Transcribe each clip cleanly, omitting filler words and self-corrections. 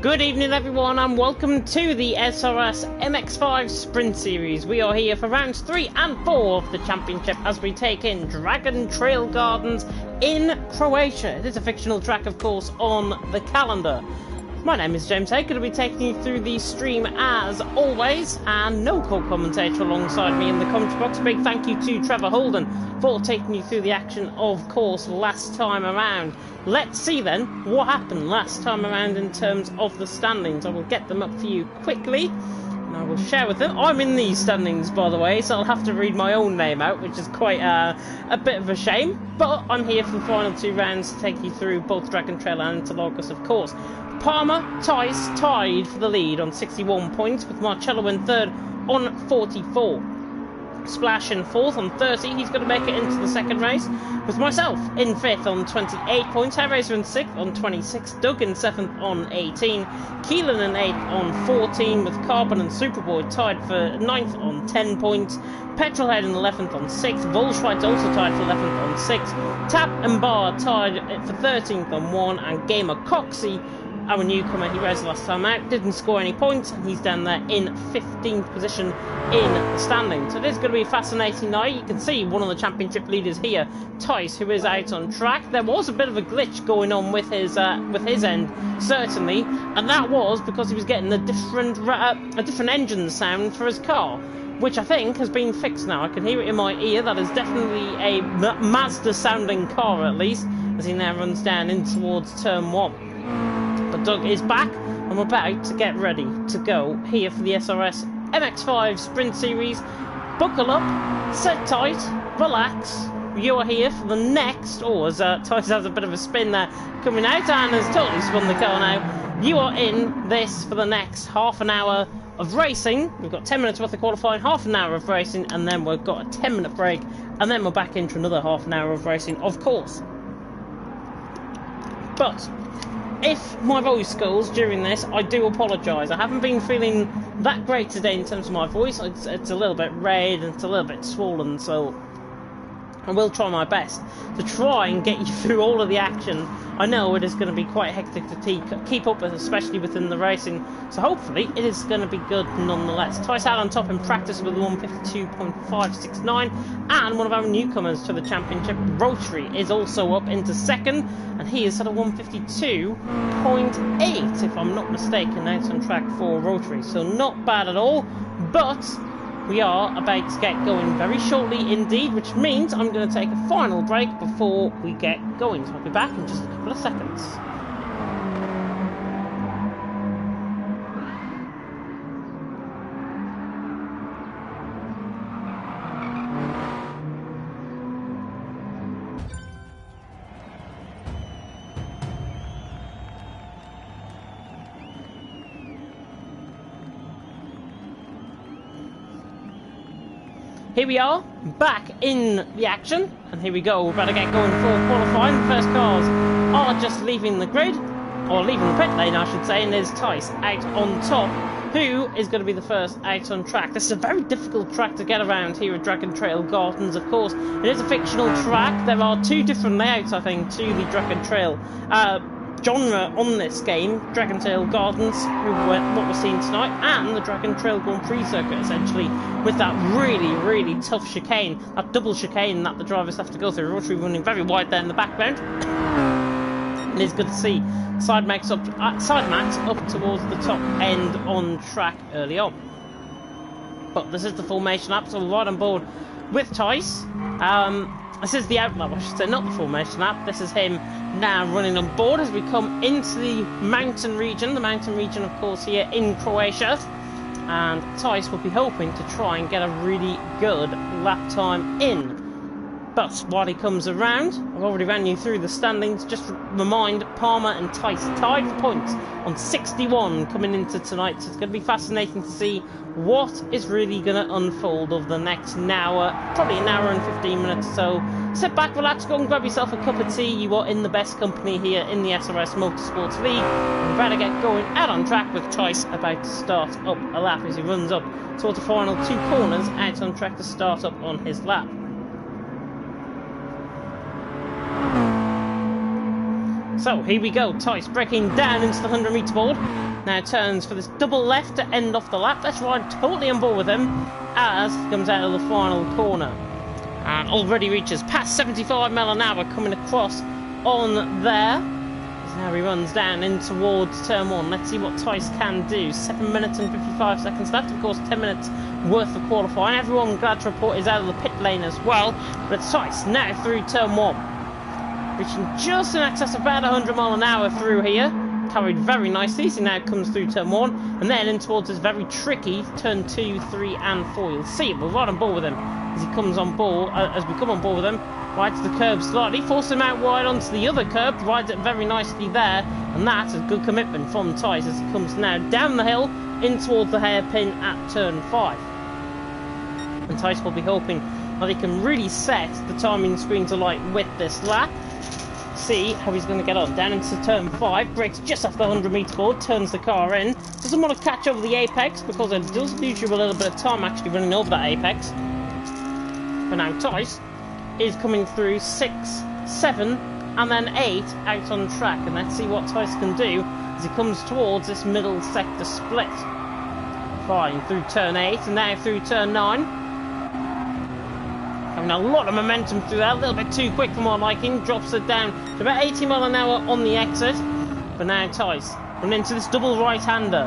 Good evening everyone and welcome to the SRS MX5 Sprint Series. We are here for rounds 3 and 4 of the championship as we take in Dragon Trail Gardens in Croatia. It is a fictional track, of course, on the calendar. My name is James Hay, going to be taking you through the stream as always, and no co-commentator alongside me in the comments box. Big thank you to Trevor Holden for taking you through the action, of course, last time around. Let's see then what happened last time around in terms of the standings. I will get them up for you quickly and I will share with them. I'm in these standings, by the way, so I'll have to read my own name out, which is quite a bit of a shame, but I'm here for the final 2 rounds to take you through both Dragon Trail and Interlagos, of course. Palmer, Tice tied for the lead on 61 points, with Marcello in third on 44. Splash in fourth on 30, he's going to make it into the second race, with myself in fifth on 28 points, Hellraiser in sixth on 26, Doug in seventh on 18, Keelan in eighth on 14, with Carbon and Superboy tied for ninth on 10 points, Petrolhead in 11th on 6, Volschweit also tied for 11th on 6, Tap and Bar tied for 13th on 1, and Gamer Coxie, our newcomer, he raced last time out, didn't score any points, and he's down there in 15th position in the standings. So it is going to be a fascinating night. You can see one of the championship leaders here, Tice, who is out on track. There was a bit of a glitch going on with his end, certainly, and that was because he was getting a different engine sound for his car, which I think has been fixed now. I can hear it in my ear. That is definitely a Mazda sounding car, at least, as he now runs down in towards turn 1. But Doug is back, and we're about to get ready to go here for the SRS MX5 Sprint Series. Buckle up, sit tight, relax. You are here for the next... Oh, as Tice has a bit of a spin there coming out, and has totally spun the car now. You are in this for the next half an hour of racing. We've got 10 minutes worth of qualifying, half an hour of racing, and then we've got a 10-minute break, and then we're back into another half an hour of racing, of course. But if my voice goes during this, I do apologise. I haven't been feeling that great today in terms of my voice. It's a little bit red and it's a little bit swollen, so I will try my best to try and get you through all of the action. I know it is going to be quite hectic to keep up with, especially within the racing, so hopefully it is going to be good nonetheless. Tice out on top in practice with 152.569, and one of our newcomers to the championship, Rotary, is also up into second, and he is at a 152.8, if I'm not mistaken, out on track for Rotary, so not bad at all, but we are about to get going very shortly indeed, which means I'm going to take a final break before we get going. So I'll be back in just a couple of seconds. Here we are, back in the action, and here we go, we're about to get going for qualifying. The first cars are just leaving the grid, or leaving the pit lane I should say, and there's Tice out on top, who is going to be the first out on track. This is a very difficult track to get around here at Dragon Trail Gardens, of course. It is a fictional track. There are 2 different layouts, I think, to the Dragon Trail genre on this game. Dragon Trail Gardens, what we're seeing tonight, and the Dragon Trail Grand Prix circuit, essentially, with that really tough chicane, that double chicane that the drivers have to go through. Rotary running very wide there in the background. And it's good to see side mats up towards the top end on track early on. But this is the formation lap, so we're right on board with Tice. This is the outlap, I should say, not the formation lap. This is him now running on board as we come into the mountain region. The mountain region, of course, here in Croatia. And Tice will be hoping to try and get a really good lap time in. But while he comes around, I've already ran you through the standings. Just remind, Palmer and Tice tied for points on 61 coming into tonight. So it's going to be fascinating to see what is really going to unfold over the next hour, probably an hour and 15 minutes or so. Sit back, relax, go and grab yourself a cup of tea. You are in the best company here in the SRS Motorsports League. We're about to get going out on track with Tice about to start up a lap as he runs up towards the final 2 corners, out on track to start up on his lap. So here we go, Tice breaking down into the 100-metre board. Now turns for this double left to end off the lap. Let's ride totally on board with him as he comes out of the final corner. And already reaches past 75 mile an hour coming across on there. Now he runs down in towards turn 1. Let's see what Tice can do. 7 minutes and 55 seconds left. Of course, 10 minutes worth of qualifying. Everyone, glad to report, is out of the pit lane as well. But Tice now through turn 1. Reaching just in excess of about 100 mile an hour through here. Carried very nicely. So now comes through turn 1. And then in towards this very tricky turn 2, 3 and 4. You'll see it. We're right on board with him as he comes on board. As we come on board with him. Rides the curb slightly, forces him out wide onto the other curb, rides it very nicely there, and that's a good commitment from Tice as he comes now down the hill in towards the hairpin at turn 5. And Tice will be hoping that he can really set the timing screen to light with this lap. See how he's going to get on. Down into turn 5, brakes just off the 100-metre board, turns the car in. Doesn't want to catch over the apex because it does lose you a little bit of time actually running over that apex. But now Tice is coming through 6, 7 and then 8 out on track, and let's see what Tice can do as he comes towards this middle sector split. Fine through turn 8 and now through turn 9. Having a lot of momentum through that, a little bit too quick for my liking, drops it down to about 80 mile an hour on the exit. But now Tice running into this double right-hander.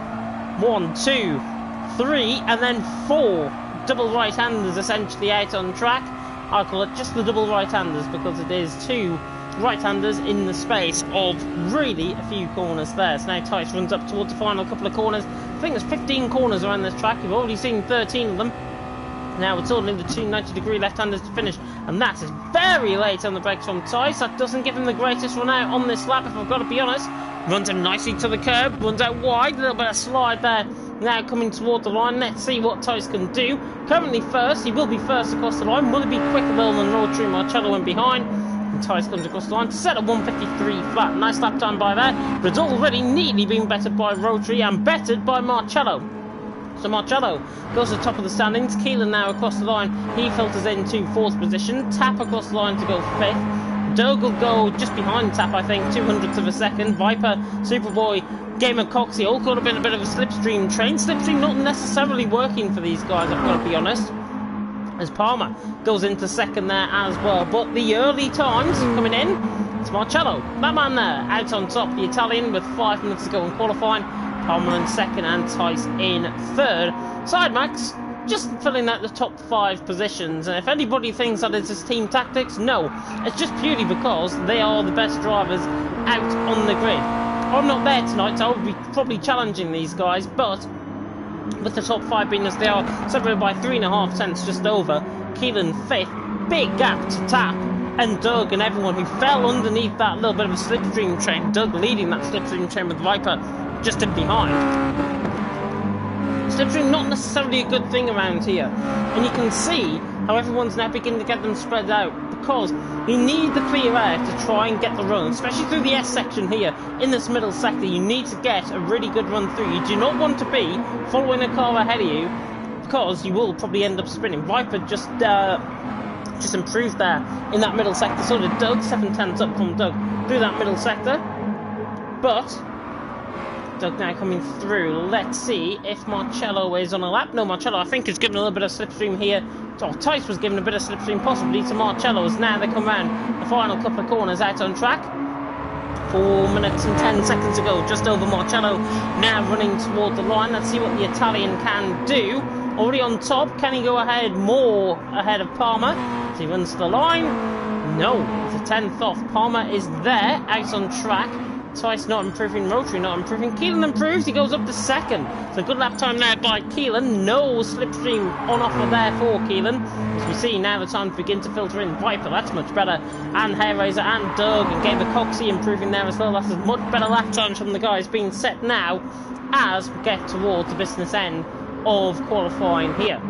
1, 2, 3 and then 4 double right-handers essentially out on track. I call it just the double right-handers because it is 2 right-handers in the space of really a few corners there. So now Tice runs up towards the final couple of corners. I think there's 15 corners around this track. You've already seen 13 of them. Now it's only the 2 90-degree left-handers to finish, and that is very late on the brakes from Tice. That doesn't give him the greatest run out on this lap, if I've got to be honest. Runs him nicely to the curb, runs out wide, a little bit of slide there. Now coming toward the line, let's see what Tice can do. Currently first, he will be first across the line. Will he be quicker though than Rotary Marcello went behind? And Tice comes across the line to set a 153 flat. Nice lap time by there, but it's already neatly been bettered by Rotary and bettered by Marcello. So Marcello goes to the top of the standings. Keelan now across the line. He filters into 4th position. Tap across the line to go 5th. Doug will go just behind Tap, I think, 200ths of a second. Viper, Superboy, Gamer Coxie all caught up in a bit of a slipstream train. Slipstream not necessarily working for these guys, I've got to be honest. As Palmer goes into 2nd there as well. But the early times coming in, it's Marcello. That man there, out on top. The Italian with 5 minutes to go in qualifying. Palmer in 2nd and Tice in 3rd. Sidemax just filling out the top 5 positions, and if anybody thinks that it's just team tactics, no, it's just purely because they are the best drivers out on the grid. I'm not there tonight, so I will be probably challenging these guys, but with the top 5 being as they are, separated by 3.5 tenths just over. Keelan 5th, big gap to Tap and Doug and everyone who fell underneath that little bit of a slipstream train. Doug leading that slipstream train with Viper just in behind. Slipstream not necessarily a good thing around here, and you can see how everyone's now beginning to get them spread out because you need the clear air to try and get the run, especially through the S section here in this middle sector. You need to get a really good run through. You do not want to be following a car ahead of you because you will probably end up spinning. Viper just improved there in that middle sector. So did Doug, 7 tenths up from Doug through that middle sector, but Doug now coming through. Let's see if Marcello is on a lap. No, Marcello I think is given a little bit of slipstream here. Oh, Tice was given a bit of slipstream possibly to Marcello as now they come round the final couple of corners out on track. 4 minutes and 10 seconds ago, just over Marcello, now running toward the line. Let's see what the Italian can do. Already on top, can he go ahead more ahead of Palmer? As he runs to the line, no, it's a 10th off. Palmer is there, out on track. Tice not improving, Rotary not improving. Keelan improves, he goes up to 2nd. So good lap time now by Keelan. No slipstream on offer there for Keelan. As we see now the time to begin to filter in. Viper, that's much better. And Hairraiser and Doug and Gamer Coxie improving there as well. That's a much better lap times from the guys being set now as we get towards the business end of qualifying here.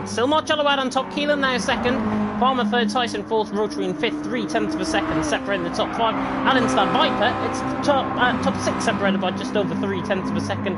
Still Marcello out on top, Keelan now 2nd. Palmer 3rd, Tyson 4th, Rotary in 5th, 3 tenths of a second separating the top 5. And into that Viper, it's top 6 separated by just over 3 tenths of a second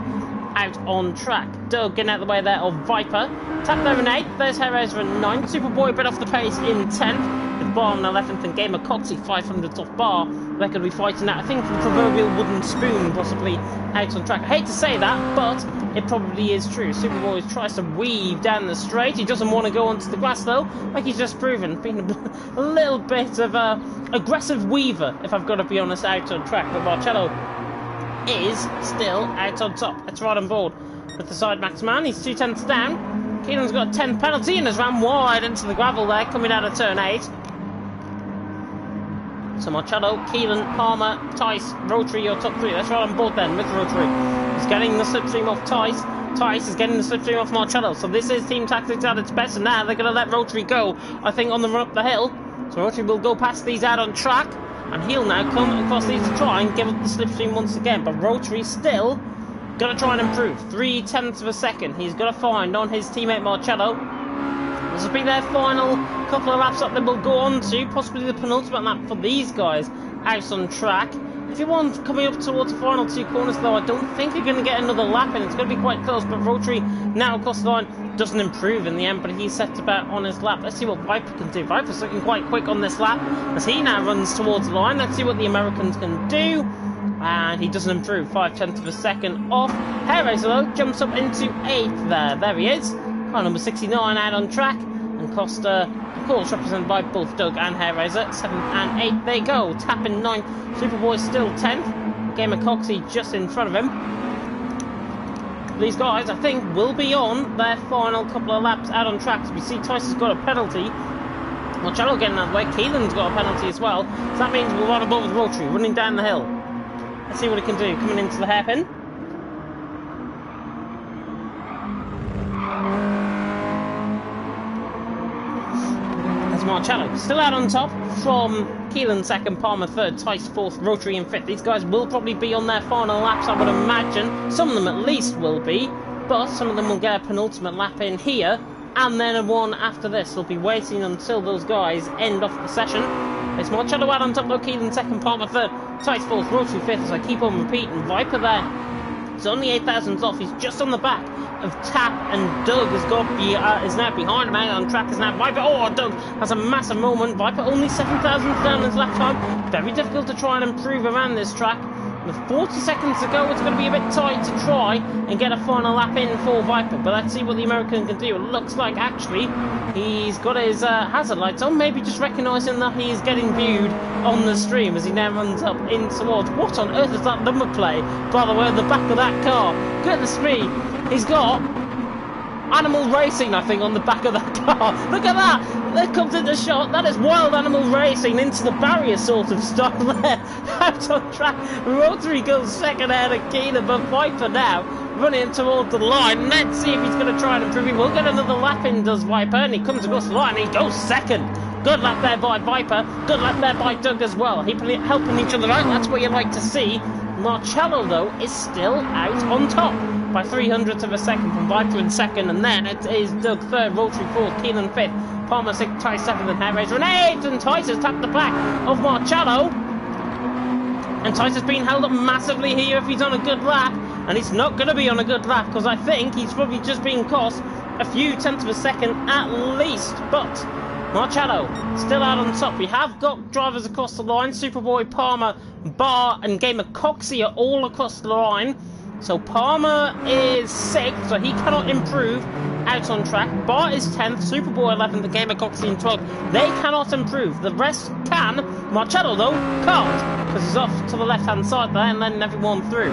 out on track. Doug getting out of the way there of Viper. Tap there in 8th, there's Hairraiser in 9th. Superboy a bit off the pace in 10th. With Bar on 11th and Gamer Coxie 500th off Bar they're going to be fighting that. I think the proverbial wooden spoon possibly out on track. I hate to say that, but it probably is true. Superboy tries to weave down the straight. He doesn't want to go onto the grass though, like he's just proven. Being a little bit of a aggressive weaver, if I've got to be honest, out on track. But Marcello is still out on top. Let's ride on board with the side max man. He's 2/10 down. Keelan's got a 10 penalty and has ran wide into the gravel there, coming out of turn 8. So Marcello, Keelan, Palmer, Tice, Rotary, your top 3. Let's ride on board then with Rotary. He's getting the slipstream off Tice. Tice is getting the slipstream off Marcello. So this is team tactics at its best, and now they're going to let Rotary go, I think, on the run up the hill. So Rotary will go past these out on track, and he'll now come across these to try and give up the slipstream once again. But Rotary still going to try and improve. 0.3 of a second. He's got to find on his teammate Marcello. This will be their final couple of laps that they will go on to, possibly the penultimate lap for these guys out on track. If you want, coming up towards the final 2 corners though, I don't think you're going to get another lap in. It's going to be quite close, but Rotary now across the line doesn't improve in the end, but he's set about on his lap. Let's see what Viper can do. Viper's looking quite quick on this lap as he now runs towards the line. Let's see what the Americans can do. And he doesn't improve, 0.5 of a second off. Hair Racer though jumps up into 8th there. There he is. Car number 69 out on track. And Costa, of course, represented by both Doug and Hair Racer. 7th and 8th they go. Tapping 9th. Superboy still 10th. Gamer Coxie just in front of him. These guys, I think, will be on their final couple of laps out on track. As we see, Tyson's got a penalty. Marcello getting out of the way. Keelan's got a penalty as well. So that means we'll run above with Rotary, running down the hill. Let's see what he can do. Coming into the hairpin. There's Marcello. Still out on top from Keelan 2nd, Palmer 3rd, Tice 4th, Rotary in 5th. These guys will probably be on their final laps, I would imagine. Some of them at least will be. But some of them will get a penultimate lap in here. And then a one after this. They'll be waiting until those guys end off the session. It's Marcello out on top though, Keelan 2nd, Palmer 3rd, Tice 4th, Rotary 5th, as I keep on repeating. Viper there, it's only 8 thousandths off, he's just on the back of Tap, and Doug is now behind him, out on track is now Viper. Oh, Doug has a massive moment. Viper only 7 thousandths down his lap time. Very difficult to try and improve around this track. With 40 seconds to go, it's going to be a bit tight to try and get a final lap in for Viper. But let's see what the American can do. It looks like, actually, he's got his hazard lights on. Maybe just recognising that he's getting viewed on the stream as he now runs up in towards... What on earth is that number plate, by the way, on the back of that car? Goodness me, he's got Animal Racing, I think, on the back of that car. Look at that! That comes into shot. That is Wild Animal Racing into the barrier sort of style there. Out on track. Rotary goes second ahead of Keelan, but Viper now running towards the line. Let's see if he's going to try and improve. He will get another lap in, does Viper, and he comes across the line. He goes second. Good lap there by Viper. Good lap there by Doug as well. Helping each other out. That's what you like to see. Marcello, though, is still out on top by 0.03 of a second from Viper in 2nd, and then it is Doug 3rd, Rotary 4th, Keelan 5th, Palmer 6th, Tice 7th, and Hair Racer in 8th, and Tice has tapped the back of Marcello, and Tice has been held up massively here if he's on a good lap, and he's not going to be on a good lap, because I think he's probably just been cost a few tenths of a second at least, but Marcello still out on top. We have got drivers across the line. Superboy, Palmer, Bar, and Gamer Coxie are all across the line. So Palmer is 6th, so he cannot improve out on track. Bar is 10th, Superboy 11th, and Gamer Coxie in 12th. They cannot improve. The rest can. Marcello, though, can't, because he's off to the left-hand side there and letting everyone through.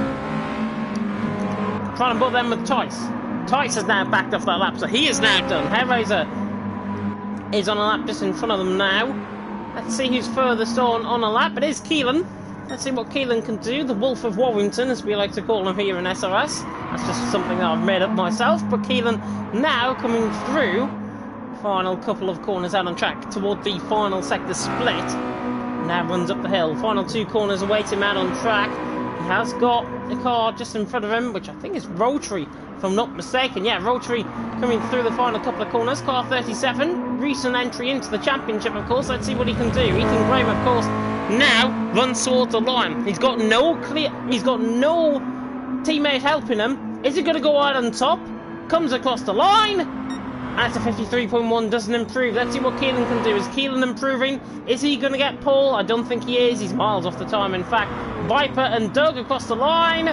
Trying to put them with Tice. Tice has now backed off that lap, so he is now done. Hair Racer is on a lap just in front of them now. Let's see who's furthest on a lap. It is Keelan. Let's see what Keelan can do. The Wolf of Warrington, as we like to call him here in SRS. That's just something that I've made up myself. But Keelan now coming through. Final couple of corners out on track toward the final sector split. Now runs up the hill. Final 2 corners await him out on track. He has got the car just in front of him, which I think is Rotary, if I'm not mistaken. Yeah, Rotary coming through the final couple of corners. Car 37, recent entry into the championship, of course. Let's see what he can do. Ethan Graham, of course, now runs towards the line. He's got no teammate helping him. Is he going to go out on top? Comes across the line. And it's a 53.1, doesn't improve. Let's see what Keelan can do. Is Keelan improving? Is he going to get Paul? I don't think he is. He's miles off the time. In fact, Viper and Doug across the line.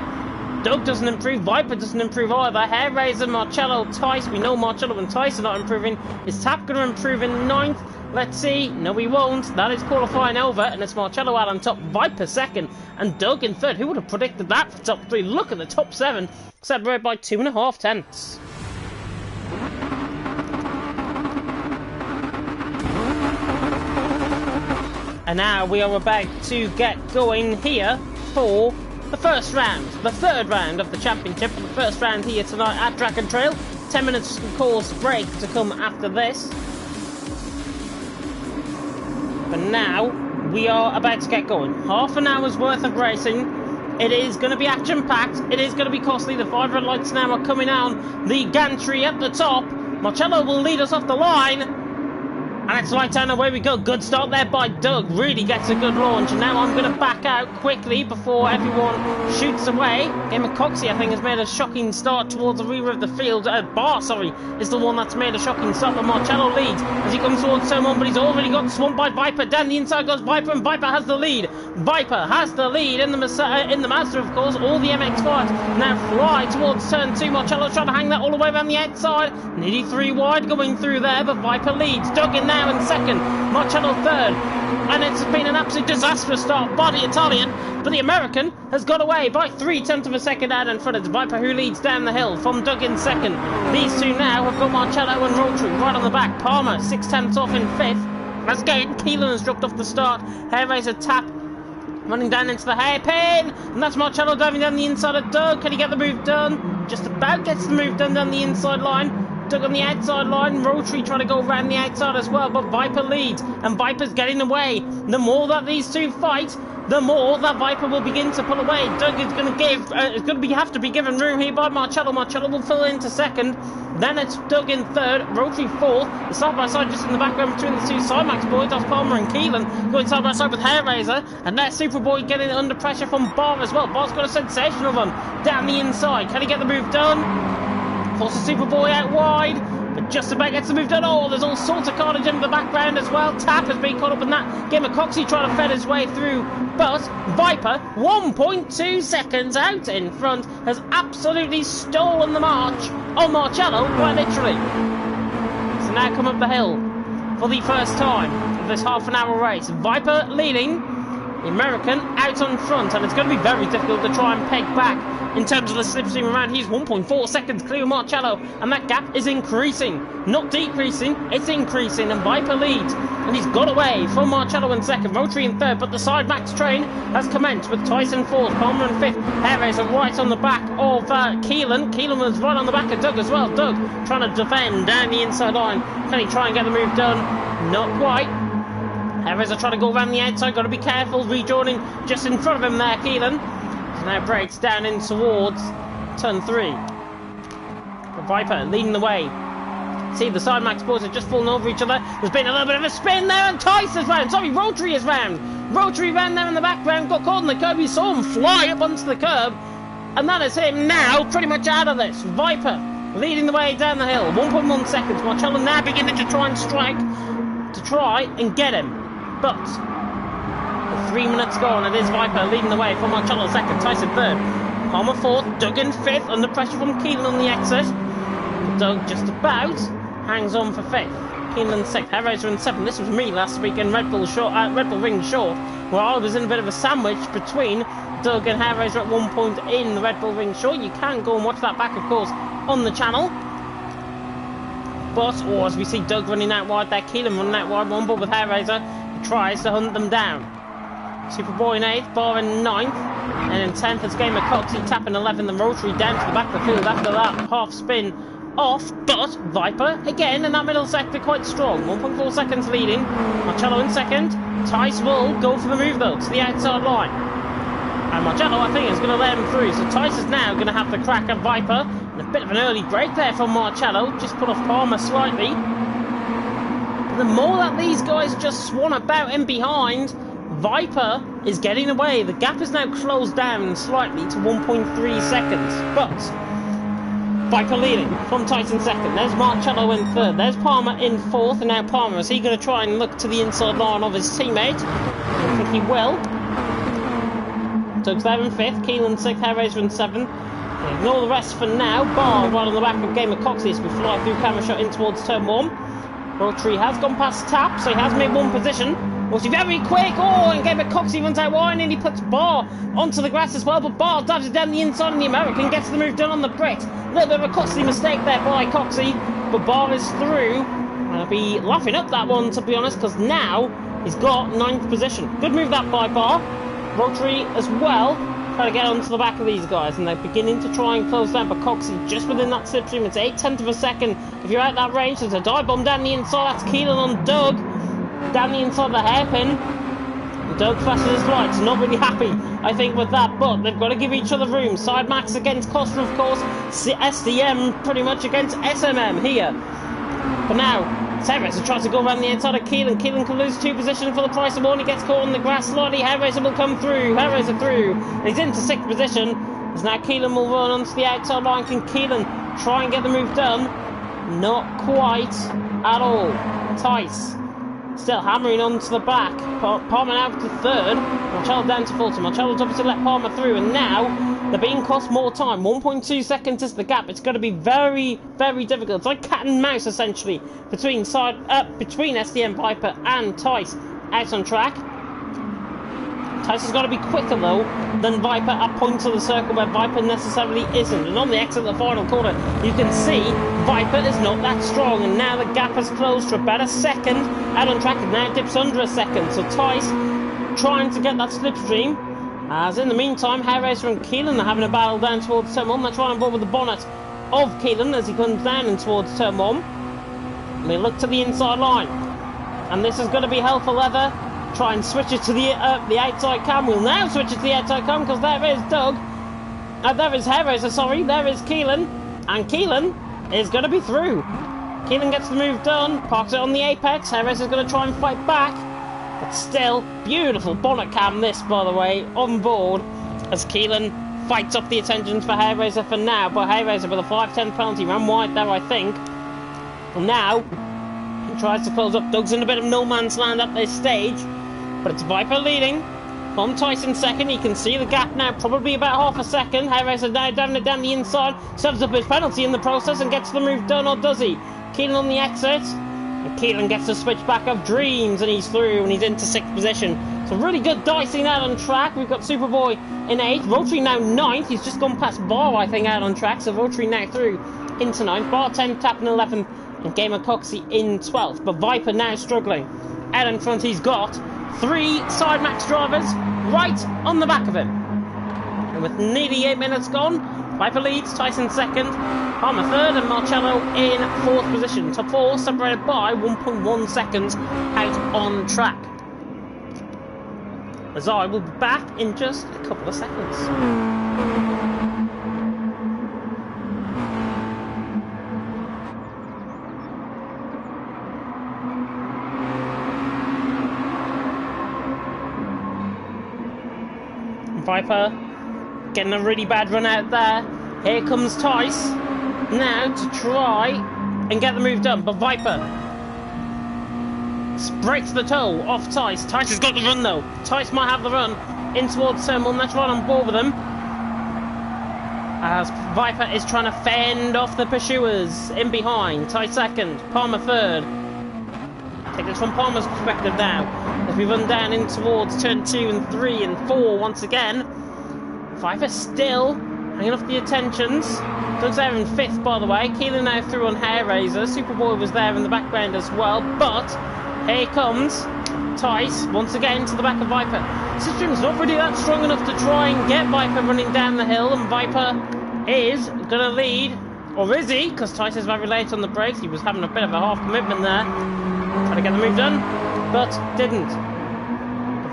Doug doesn't improve. Viper doesn't improve either. Hair Raiser, Marcello, Tice. We know Marcello and Tice are not improving. Is Tap going to improve in 9th? Let's see. No, he won't. That is qualifying over. And it's Marcello out on top. Viper 2nd. And Doug in 3rd. Who would have predicted that for top 3? Look at the top 7. Separated by 2.5 tenths. And now we are about to get going here for the first round, the 3rd round of the championship, the first round here tonight at Dragon Trail. 10 minutes course break to come after this. But now we are about to get going. Half an hour's worth of racing. It is going to be action-packed. It is going to be costly. The 5 red lights now are coming on. The gantry at the top. Marcello will lead us off the line. And it's light down, away we go. Good start there by Doug. Really gets a good launch. And now I'm going to back out quickly before everyone shoots away. MX5, I think, has made a shocking start towards the rear of the field. Bar, sorry, is the one that's made a shocking start. But Marcello leads as he comes towards turn 1, but he's already got swamped by Viper. Down the inside goes Viper, and Viper has the lead. Viper has the lead in the Mazda, of course. All the MX5s now fly towards turn 2. Marcello trying to hang that all the way around the outside. Nearly 3 wide going through there, but Viper leads. Doug in now in 2nd, Marcello 3rd, and it's been an absolute disastrous start by the Italian, but the American has got away by 3/10 of a second out in front. It's Viper who leads down the hill from Doug in 2nd. These two now have got Marcello and Rotary right on the back. Palmer 6/10 off in 5th. As again, Keelan has dropped off the start. Hair Raiser tap running down into the hairpin, and that's Marcello diving down the inside of Doug. Can he get the move done? Just about gets the move done down the inside line. Doug on the outside line, Rotary trying to go around the outside as well, but Viper leads, and Viper's getting away. The more that these two fight, the more that Viper will begin to pull away. Doug is going to have to be given room here by Marcello. Marcello will fill into 2nd. Then it's Doug in 3rd, Rotary 4th. The side-by-side just in the background between the two Cymax boys. That's Palmer and Keelan going side-by-side with Hair Raiser. And there's Superboy getting under pressure from Bar as well. Bar's got a sensational run down the inside. Can he get the move done? Forces Superboy out wide, but just about gets the move done. Oh, there's all sorts of carnage in the background as well. Tap has been caught up in that. MX5 trying to fed his way through, but Viper, 1.2 seconds out in front, has absolutely stolen the march on Marcello, quite literally. So now come up the hill for the first time of this half-an-hour race. Viper leading, the American out on front, and it's going to be very difficult to try and peg back in terms of the slipstream around. He's 1.4 seconds clear of Marcello, and that gap is increasing, not decreasing, it's increasing, and Viper leads, and he's got away from Marcello in 2nd, Rotary in 3rd, but the side max train has commenced with Tyson 4th, Palmer in 5th, Hair Raiser right on the back of Keelan. Keelan was right on the back of Doug as well. Doug trying to defend down the inside line. Can he try and get the move done? Not quite. Hair Raiser trying to go around the outside, got to be careful, rejoining just in front of him there, Keelan. Now breaks down in towards turn 3. Viper leading the way. See, the side max boys have just fallen over each other. There's been a little bit of a spin there, and Tice is round. Sorry, Rotary is round. Rotary ran there in the background, got caught on the curb. We saw him fly up onto the curb, and that is him now pretty much out of this. Viper leading the way down the hill. 1.1 seconds. Marcello now beginning to try and strike to try and get him, but 3 minutes gone, and it is Viper leading the way from Marcello 2nd, Tyson 3rd, Palmer 4th, Doug in 5th, under pressure from Keelan on the exit. Doug just about hangs on for 5th. Keelan 6th, Hair Raiser in 7th. This was me last week in Red Bull Ring Short, where I was in a bit of a sandwich between Doug and Hair Raiser at one point in the Red Bull Ring Short. You can go and watch that back, of course, on the channel. But, as we see Doug running out wide there, Keelan running out wide, one ball with Hair Raiser, who tries to hunt them down. Superboy in 8th, Bar in 9th, and in 10th it's MX5 tapping 11th, and Rotary down to the back of the field after that half spin off, but Viper again in that middle sector quite strong, 1.4 seconds leading. Marcello in 2nd, Tice will go for the move though to the outside line, and Marcello I think is going to let him through, so Tice is now going to have the crack at Viper, and a bit of an early break there from Marcello, just put off Palmer slightly. But the more that these guys just swan about in behind, Viper is getting away. The gap is now closed down slightly to 1.3 seconds, but Viper leading from Tyson second. There's Marcello in third. There's Palmer in fourth. And now Palmer, is he going to try and look to the inside line of his teammate? I think he will. Doug's there in fifth. Keelan sixth. Hellraiser in seventh. Ignore the rest for now. Bar right on the back of Gamer Coxey as we fly through camera shot in towards turn one. Rotary has gone past Tap, so he has made one position. Rotary very quick. Oh, and Gamer Coxey runs out wide and he puts Bar onto the grass as well. But Bar dives it down the inside and the American gets the move done on the Brit. A little bit of a costly mistake there by Coxey, but Bar is through. I'll be laughing up that one, to be honest, because now he's got 9th position. Good move that by Bar. Rotary as well. Try to get onto the back of these guys, and they're beginning to try and close down, but Coxey just within that slipstream. It's 8/10 of a second. If you're out that range, there's a dive bomb down the inside. That's Keelan on Doug. Down the inside of the hairpin. Doug flashes his lights. Not really happy, I think, with that, but they've got to give each other room. Side Max against Costa, of course. SDM pretty much against SMM here. But now, SRS tries to go around the inside of Keelan. Keelan can lose 2 positions for the price of 1. He gets caught on the grass slightly. Hellraiser will come through. Hellraiser through. He's into 6th position. As now Keelan will run onto the outside line. Can Keelan try and get the move done? Not quite at all. Tice still hammering onto the back. Palmer now to 3rd. Marcello down to 4th. Marcello's obviously let Palmer through, and now they're being cost more time. 1.2 seconds is the gap. It's going to be very, very difficult. It's like cat and mouse, essentially, between SDM Viper and Tice out on track. Tice has got to be quicker, though, than Viper at points of the circle where Viper necessarily isn't. And on the exit of the final corner, you can see Viper is not that strong. And now the gap has closed to about a second. Out on track, it now dips under a second. So Tice trying to get that slipstream. As in the meantime, Hellraiser and Keelan are having a battle down towards turn 1. They're trying to board with the bonnet of Keelan as he comes down and towards turn 1. And they look to the inside line. And this is going to be hell for leather. Try and switch it to the outside cam. We'll now switch it to the outside cam because there is Doug. There is Hellraiser, sorry. There is Keelan. And Keelan is going to be through. Keelan gets the move done. Parks it on the apex. Hellraiser's going to try and fight back. But still, beautiful bonnet cam this, by the way, on board. As Keelan fights up the attentions for Hellraiser for now. But Hellraiser with a 5-10 penalty. Ran wide there, I think. And now, he tries to close up. Doug's in a bit of no man's land at this stage. But it's Viper leading from Tyson second. You can see the gap now, probably about half a second. Hellraiser now driving it down the inside, serves up his penalty in the process and gets the move done, or does he? Keelan on the exit, and Keelan gets the switch back of Dreams, and he's through, and he's into 6th position. So really good dicing out on track. We've got Superboy in 8th, Rotary now 9th. He's just gone past Bar, I think, out on track, so Rotary now through into 9th. Bar 10th, Tap in 11th, and Gamer Coxey in 12th. But Viper now struggling. Out in front, he's got 3 Side Max drivers right on the back of him. And with nearly 8 minutes gone, Viper leads, Tyson second, Palmer third, and Marcello in 4th position. Top 4 separated by 1.1 seconds out on track. As I will be back in just a couple of seconds. Viper getting a really bad run out there. Here comes Tice now to try and get the move done, but Viper breaks the toe off Tice. Tice has got the run though. Tice might have the run in towards turn 1. Let's run on board with him. As Viper is trying to fend off the pursuers in behind. Tice second, Palmer third. Take this from Palmer's perspective now. As we run down in towards turn 2 and 3 and 4 once again. Viper still hanging off the attentions. Doug's there in 5th, by the way. Keelan now through on Hellraiser. Superboy was there in the background as well. But here comes Tice once again to the back of Viper. System's not really that strong enough to try and get Viper running down the hill. And Viper is going to lead. Or is he? Because Tice is very late on the brakes. He was having a bit of a half commitment there. Trying to get the move done, but didn't.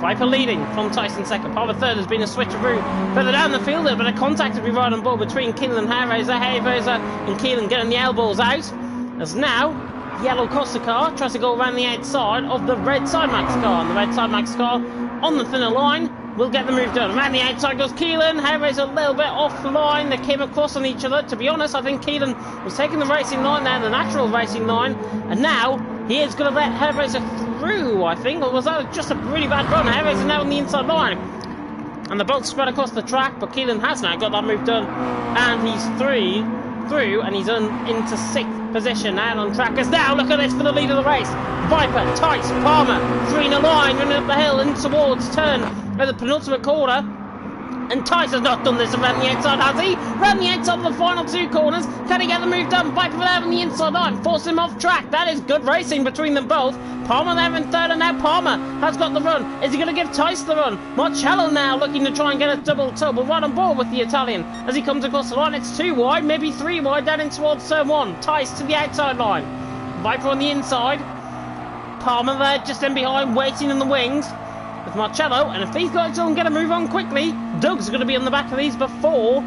Viper leading from Tyson second. Palmer third. Has been a switcheroo further down the field. A bit of contact to be right on board between Keelan and Hellraiser. Hellraiser and Keelan getting the elbows out. As now, the yellow Costa tries to go around the outside of the red Side Max car. And the red Side Max car on the thinner line. will get the move done. Around the outside goes Keelan. Harry's a little bit off the line. They came across on each other. To be honest, I think Keelan was taking the racing line there, the natural racing line. And now he is going to let Harry's through, I think. Or was that just a really bad run? Harry's now on the inside line. And they're both spread across the track, but Keelan has now got that move done. And he's through, and he's into 6th position out on track. As now, look at this for the lead of the race. Viper, Tice, Palmer, 3 in a line, running up the hill and towards turn at the penultimate corner. And Tice has not done this around the outside, has he? Around the outside of the final 2 corners. Can he get the move done? Viper there on the inside line, force him off track. That is good racing between them both. Palmer there in 3rd, and now Palmer has got the run. Is he going to give Tice the run? Marcello now looking to try and get a double but right on board with the Italian. As he comes across the line, it's 2 wide, maybe 3 wide, down in towards turn 1. Tice to the outside line. Viper on the inside. Palmer there just in behind, waiting in the wings with Marcello. And if these guys don't get a move on quickly, Doug's going to be on the back of these before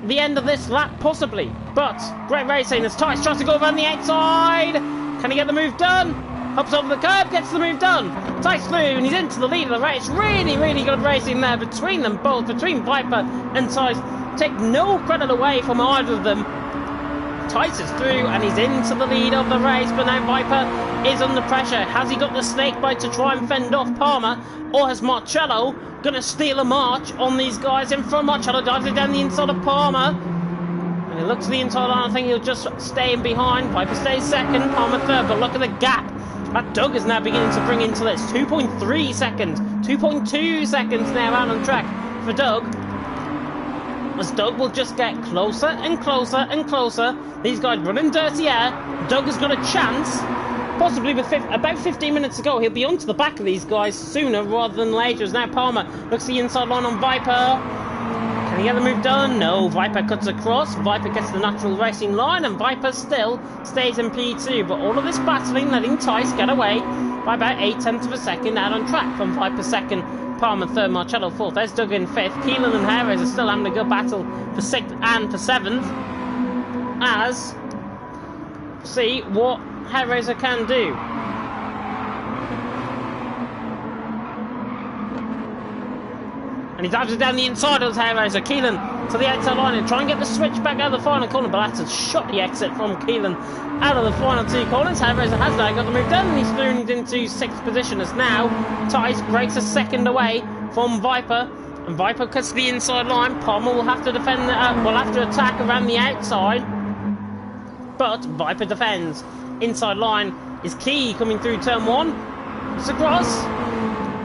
the end of this lap, possibly. But great racing as Tice tries to go around the outside. Can he get the move done? Hops over the curb, gets the move done. Tice through, and he's into the lead of the race. Really, really good racing there between them both, between Viper and Tice. Take no credit away from either of them. Tice is through, and he's into the lead of the race, but now Viper is under pressure. Has he got the snake bite to try and fend off Palmer, or has Marcello going to steal a march on these guys in front? Marcello dives it down the inside of Palmer. And he looks to the inside line. I think he'll just stay in behind. Viper stays 2nd, Palmer 3rd, but look at the gap that Doug is now beginning to bring into this. 2.3 seconds, 2.2 seconds now out on track for Doug. As Doug will just get closer and closer and closer. These guys running dirty air. Doug has got a chance. Possibly with about 15 minutes to go, he'll be onto the back of these guys sooner rather than later. As now Palmer looks the inside line on Viper. Can he get the move done? No, Viper cuts across. Viper gets the natural racing line, and Viper still stays in P2. But all of this battling, letting Tice get away by about 8/10 of a second out on track from Viper 2nd, Palmer 3rd, Marcello 4th. There's Doug in 5th. Keelan and Harris are still having a good battle for 6th and for 7th. As see what Harris can do. And he dives it down the inside of Harris. Keelan to the outside line and try and get the switch back out of the final corner, but that's a shot the exit from Keelan out of the final 2 corners. Harris has now got the move done, and he's thrown into 6th position as now Tice breaks a second away from Viper, and Viper cuts to the inside line. Palmer will have to defend, will have to attack around the outside, but Viper defends. Inside line is key coming through turn 1. It's across.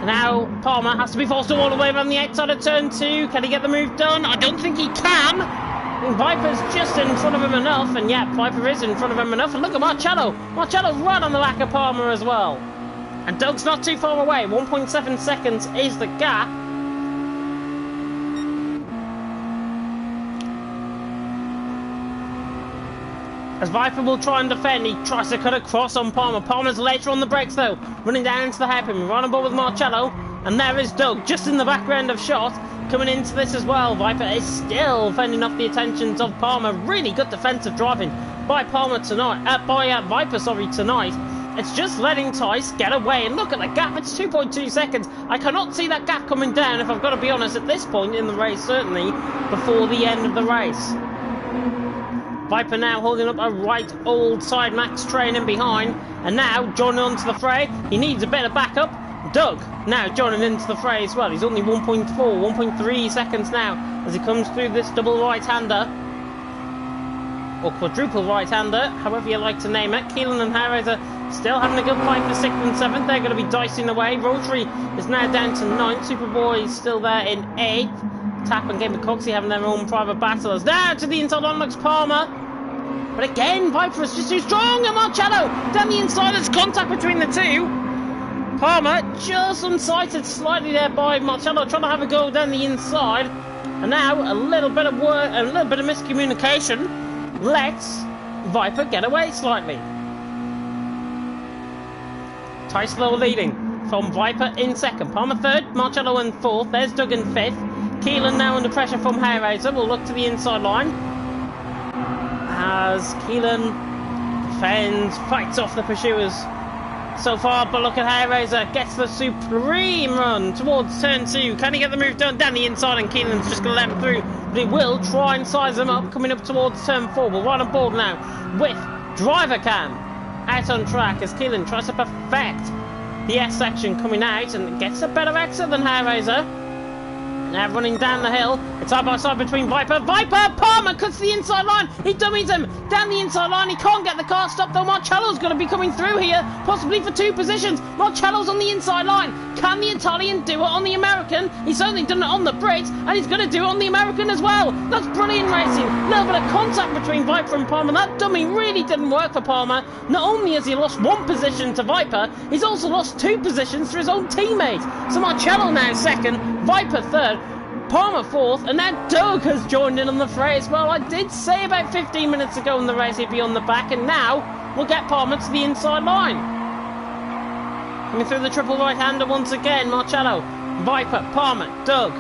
Now Palmer has to be forced all the way around the outside of turn 2. Can he get the move done? I don't think he can. And Viper's just in front of him enough, and yeah, Viper is in front of him enough. And look at Marcello. Marcello's right on the back of Palmer as well. And Doug's not too far away. 1.7 seconds is the gap. As Viper will try and defend, he tries to cut across on Palmer. Palmer's later on the brakes though, running down into the hairpin, right on board with Marcello. And there is Doug, just in the background of shot, coming into this as well. Viper is still fending off the attentions of Palmer. Really good defensive driving by Palmer tonight, Viper tonight. It's just letting Tice get away, and look at the gap, it's 2.2 seconds. I cannot see that gap coming down, if I've got to be honest, at this point in the race, certainly, before the end of the race. Viper now holding up a right old side max train in behind, and now joining onto the fray. He needs a bit of backup. Doug now joining into the fray as well. He's only 1.3 seconds now as he comes through this double right-hander, or quadruple right-hander, however you like to name it. Keelan and Harris are still having a good fight for 6th and 7th. They're going to be dicing away. Rotary is now down to 9th. Superboy is still there in 8th. Tap and Game of Coxie having their own private battles. Now to the inside on looks Palmer. But again, Viper is just too strong. And Marcello down the inside. There's contact between the two. Palmer just unsighted slightly there by Marcello, trying to have a go down the inside. And now a little bit of work, a little bit of miscommunication lets Viper get away slightly. Tice Low leading from Viper in 2nd. Palmer 3rd, Marcello in 4th. There's Doug in 5th. Keelan now under pressure from Hayraiser. Will look to the inside line as Keelan defends, fights off the pursuers so far, but look at how Razor gets the supreme run towards turn 2. Can he get the move done down the inside, and Keelan's just going to let him through, but he will try and size him up coming up towards turn 4. We're right on board now with Driver Cam out on track as Keelan tries to perfect the S section coming out and gets a better exit than Razor. Now running down the hill, it's side by side between Viper. Palmer cuts the inside line. He dummies him down the inside line. He can't get the car stopped though. Marcello's going to be coming through here, possibly for 2 positions. Marcello's on the inside line. Can the Italian do it on the American? He's certainly done it on the Brits, and he's going to do it on the American as well. That's brilliant racing. A little bit of contact between Viper and Palmer. That dummy really didn't work for Palmer. Not only has he lost 1 position to Viper, he's also lost 2 positions to his own teammate. So Marcello now second, Viper third, Palmer 4th, and now Doug has joined in on the fray as well. I did say about 15 minutes ago in the race he'd be on the back, and now we'll get Palmer to the inside line. Coming through the triple right-hander once again, Marcello, Viper, Palmer, Doug,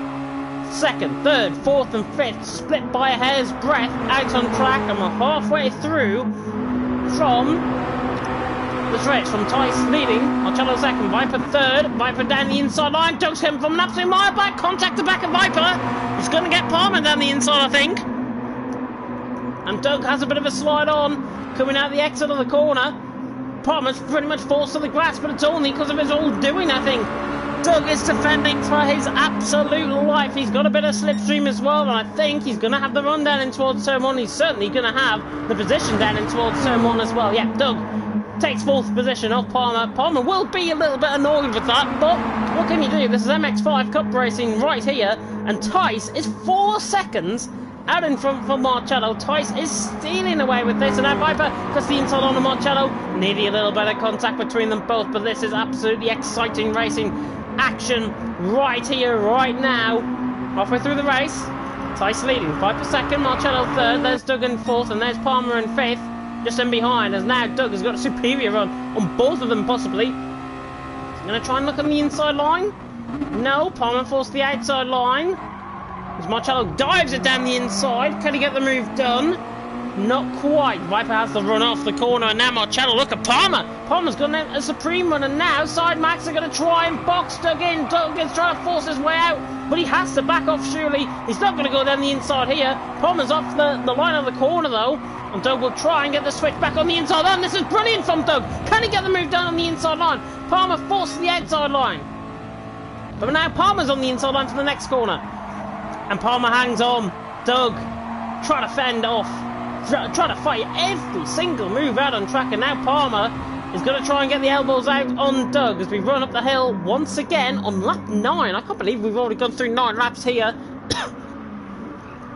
2nd, 3rd, 4th and 5th, split by a hair's breadth out on track, and we're halfway through from the stretch from Tice leading, Marcello 2nd, Viper 3rd, Viper down the inside line, Doug's coming from an absolute mile back, contact the back of Viper, he's going to get Palmer down the inside I think, and Doug has a bit of a slide on, coming out the exit of the corner. Palmer's pretty much forced to the grass, but it's only because of his own doing I think. Doug is defending for his absolute life, he's got a bit of slipstream as well, and I think he's going to have the run down in towards turn 1, he's certainly going to have the position down in towards turn 1 as well. Yeah, Doug takes 4th position off Palmer. Palmer will be a little bit annoyed with that, but what can you do? This is MX5 Cup racing right here, and Tice is 4 seconds out in front for Marcello. Tice is stealing away with this, and now Viper cuts the inside on Marcello. Nearly a little bit of contact between them both, but this is absolutely exciting racing action right here, right now. Halfway through the race, Tice leading, Viper 2nd, Marcello 3rd, there's Doug in 4th, and there's Palmer in 5th. Just in behind, as now Doug has got a superior run on both of them possibly. He's going to try and look on the inside line. No, Palmer forced the outside line. As Marcello dives it down the inside. Can he get the move done? Not quite. Viper has the run off the corner, and now Marcello, look at Palmer. Palmer's got a supreme run, and now Side Max are going to try and box Doug in. Doug is trying to force his way out, but he has to back off surely. He's not going to go down the inside here. Palmer's off the line of the corner though, and Doug will try and get the switch back on the inside line. This is brilliant from Doug. Can he get the move done on the inside line? Palmer forced the outside line, but now Palmer's on the inside line for the next corner, and Palmer hangs on. Doug trying to fend off, trying to fight every single move out on track, and now Palmer is going to try and get the elbows out on Doug as we run up the hill once again on lap 9. I can't believe we've already gone through 9 laps here.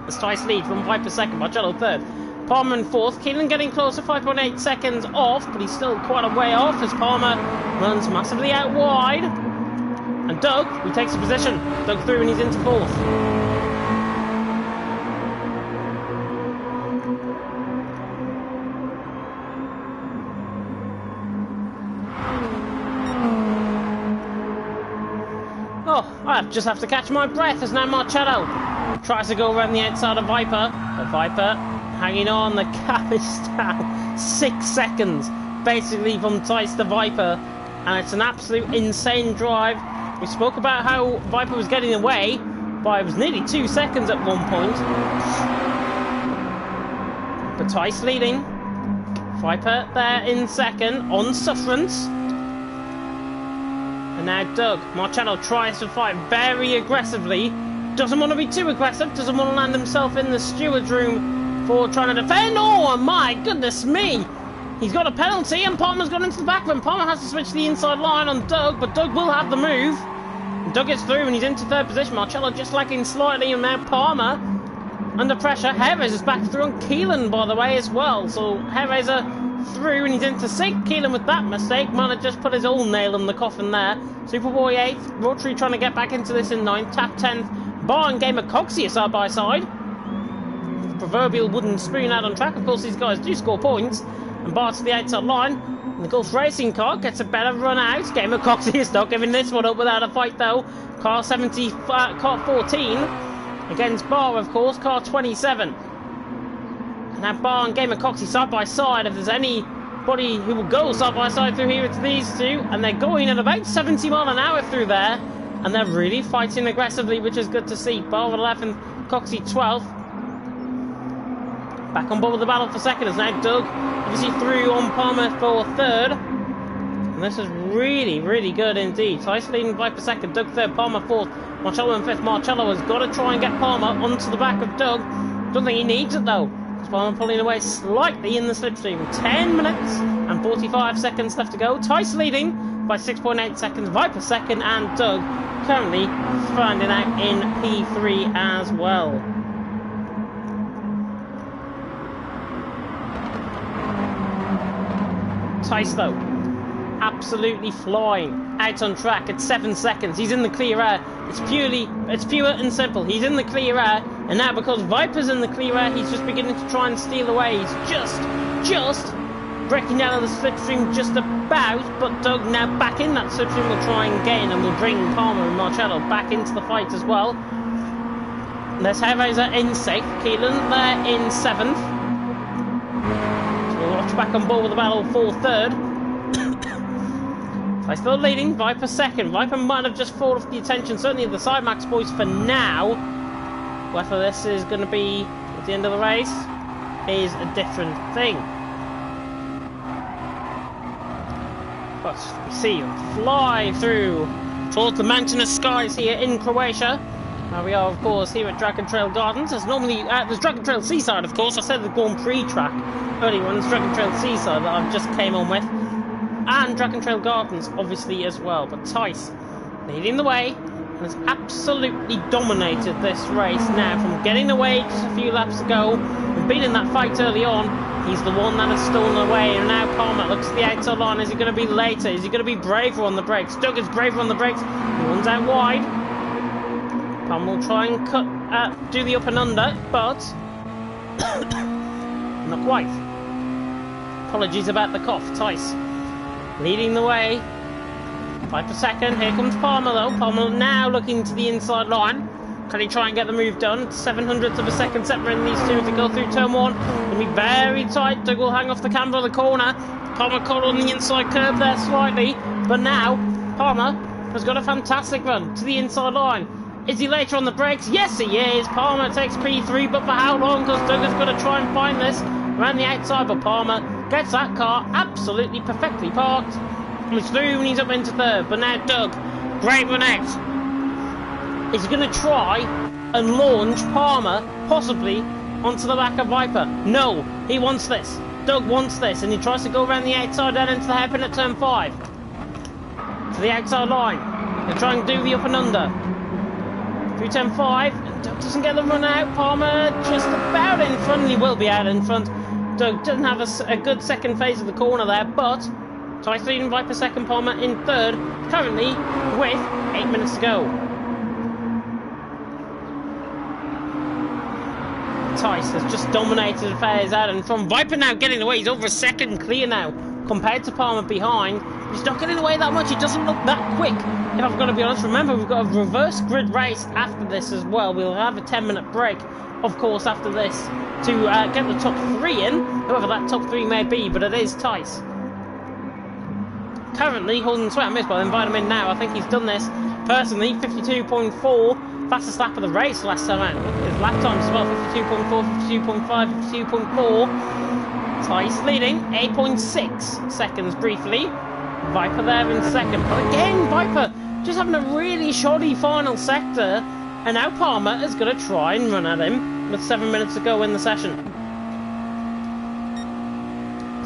As Tice lead from Viper 2nd, Marcello 3rd. Palmer in 4th, Keelan getting closer, 5.8 seconds off, but he's still quite a way off as Palmer runs massively out wide. And Doug, he takes a position. Doug through and he's into 4th. Oh, I just have to catch my breath as now Marcello tries to go around the outside of Viper, but Viper hanging on. The gap is down 6 seconds basically from Tice to Viper, and it's an absolute insane drive. We spoke about how Viper was getting away by, it was nearly 2 seconds at one point, but Tice leading, Viper there in 2nd on sufferance. And now Doug, Marcello tries to fight very aggressively, doesn't want to be too aggressive, doesn't want to land himself in the steward's room for trying to defend. Oh my goodness me, he's got a penalty and Palmer's gone into the back of him. Palmer has to switch the inside line on Doug, but Doug will have the move. And Doug gets through and he's into 3rd position. Marcello just lagging slightly, and now Palmer under pressure. Hairraiser is back through on Keelan by the way as well, so Hairraiser through and he's into 6th. Keelan with that mistake might have just put his own nail in the coffin there. Superboy 8th, Rotary trying to get back into this in 9th, Tap 10th, Bar and Gamer Coxie are side by side. The proverbial wooden spoon out on track. Of course these guys do score points, and Bar to the outside line, and the Gulf Racing car gets a better run out. Gamer Coxie is not giving this one up without a fight though. Car 70, car 14 against Bar, of course, car 27. Now Bar and Gamer Coxie side by side. If there's any Buddy who will go side by side through here. It's these two, and they're going at about 70 mile an hour through there, and they're really fighting aggressively, which is good to see. Barber 11th, Coxie 12th. Back on board with the battle for second is now Doug, obviously through on Palmer for third. And this is really, really good indeed. Tyson leading Viper second, Doug third, Palmer fourth, Marcello in fifth. Marcello has got to try and get Palmer onto the back of Doug. Don't think he needs it though. Palmer pulling away slightly in the slipstream. 10 minutes and 45 seconds left to go. Tice leading by 6.8 seconds. Viper second, and Doug currently finding out in P3 as well. Tice though, absolutely flying out on track at 7 seconds. He's in the clear air. It's pure and simple. He's in the clear air, and now because Viper's in the clear air, he's just beginning to try and steal away. He's just breaking out of the slipstream just about, but Doug now back in that slipstream will try and gain, and will bring Palmer and Marcello back into the fight as well. There's Hellraiser in 6th, Keelan there in 7th. So we'll watch back on board with the battle for 3rd. They're still leading, Viper second. Viper might have just fallen off the attention, certainly of the Side Max boys for now. Whether this is going to be at the end of the race is a different thing. But we see him fly through towards the mountainous skies here in Croatia. We are, of course, here at Dragon Trail Gardens. There's normally there's Dragon Trail Seaside, of course. I said the Grand Prix track earlier on. It's Dragon Trail Seaside that I've just came on with. And Dragon Trail Gardens, obviously, as well. But Tice leading the way and has absolutely dominated this race now. From getting away just a few laps ago and being in that fight early on, he's the one that has stolen away. And now Palmer looks at the outside line. Is he going to be later? Is he going to be braver on the brakes? Doug is braver on the brakes. He runs out wide. Palmer will try and do the up and under, but not quite. Apologies about the cough. Tice leading the way. Viper second. Here comes Palmer though. Palmer now looking to the inside line. Can he try and get the move done? 700ths of a second separating these two to go through turn 1. It'll be very tight. Doug will hang off the camber of the corner. Palmer caught on the inside curve there slightly. But now, Palmer has got a fantastic run to the inside line. Is he later on the brakes? Yes, he is. Palmer takes P3, but for how long? Because Doug has got to try and find this around the outside. But Palmer gets that car absolutely perfectly parked. He's through and he's up into 3rd. But now Doug, great run out. Is going to try and launch Palmer, possibly, onto the back of Viper. No, he wants this. Doug wants this, and he tries to go around the outside down into the hairpin at turn 5. To the outside line. He'll try and do the up and under. Through turn 5, and Doug doesn't get the run out. Palmer just about in front, and he will be out in front. Doug doesn't have a good second phase of the corner there, but Tice leading Viper second, Palmer in 3rd, currently with 8 minutes to go. Tice has just dominated affairs out, and from Viper now getting away, he's over a second clear now compared to Palmer behind. He's not getting away that much. He doesn't look that quick, if I've got to be honest. Remember, we've got a reverse grid race after this as well. We'll have a 10-minute break, of course, after this to get the top 3 in, whoever that top 3 may be, but it is Tice. Currently holding sweat and miss, but I'll invite him in now. I think he's done this personally. 52.4, fastest lap of the race last time out. His lap times as well, 52.4, 52.5, 52.4. Tice leading, 8.6 seconds briefly. Viper there in 2nd, but again, Viper just having a really shoddy final sector, and now Palmer is going to try and run at him with 7 minutes to go in the session.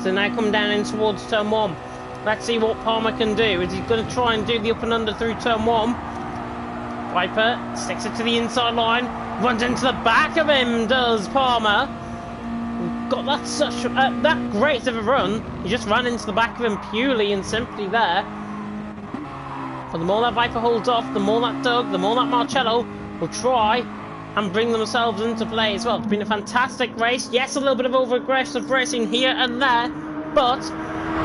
So now come down in towards turn 1. Let's see what Palmer can do. Is he going to try and do the up and under through turn 1? Viper sticks it to the inside line, runs into the back of him, does Palmer. Got that that great of a run. He just ran into the back of him purely and simply there. But the more that Viper holds off, the more that Doug, the more that Marcello will try and bring themselves into play as well. It's been a fantastic race. Yes, a little bit of over-aggressive racing here and there, but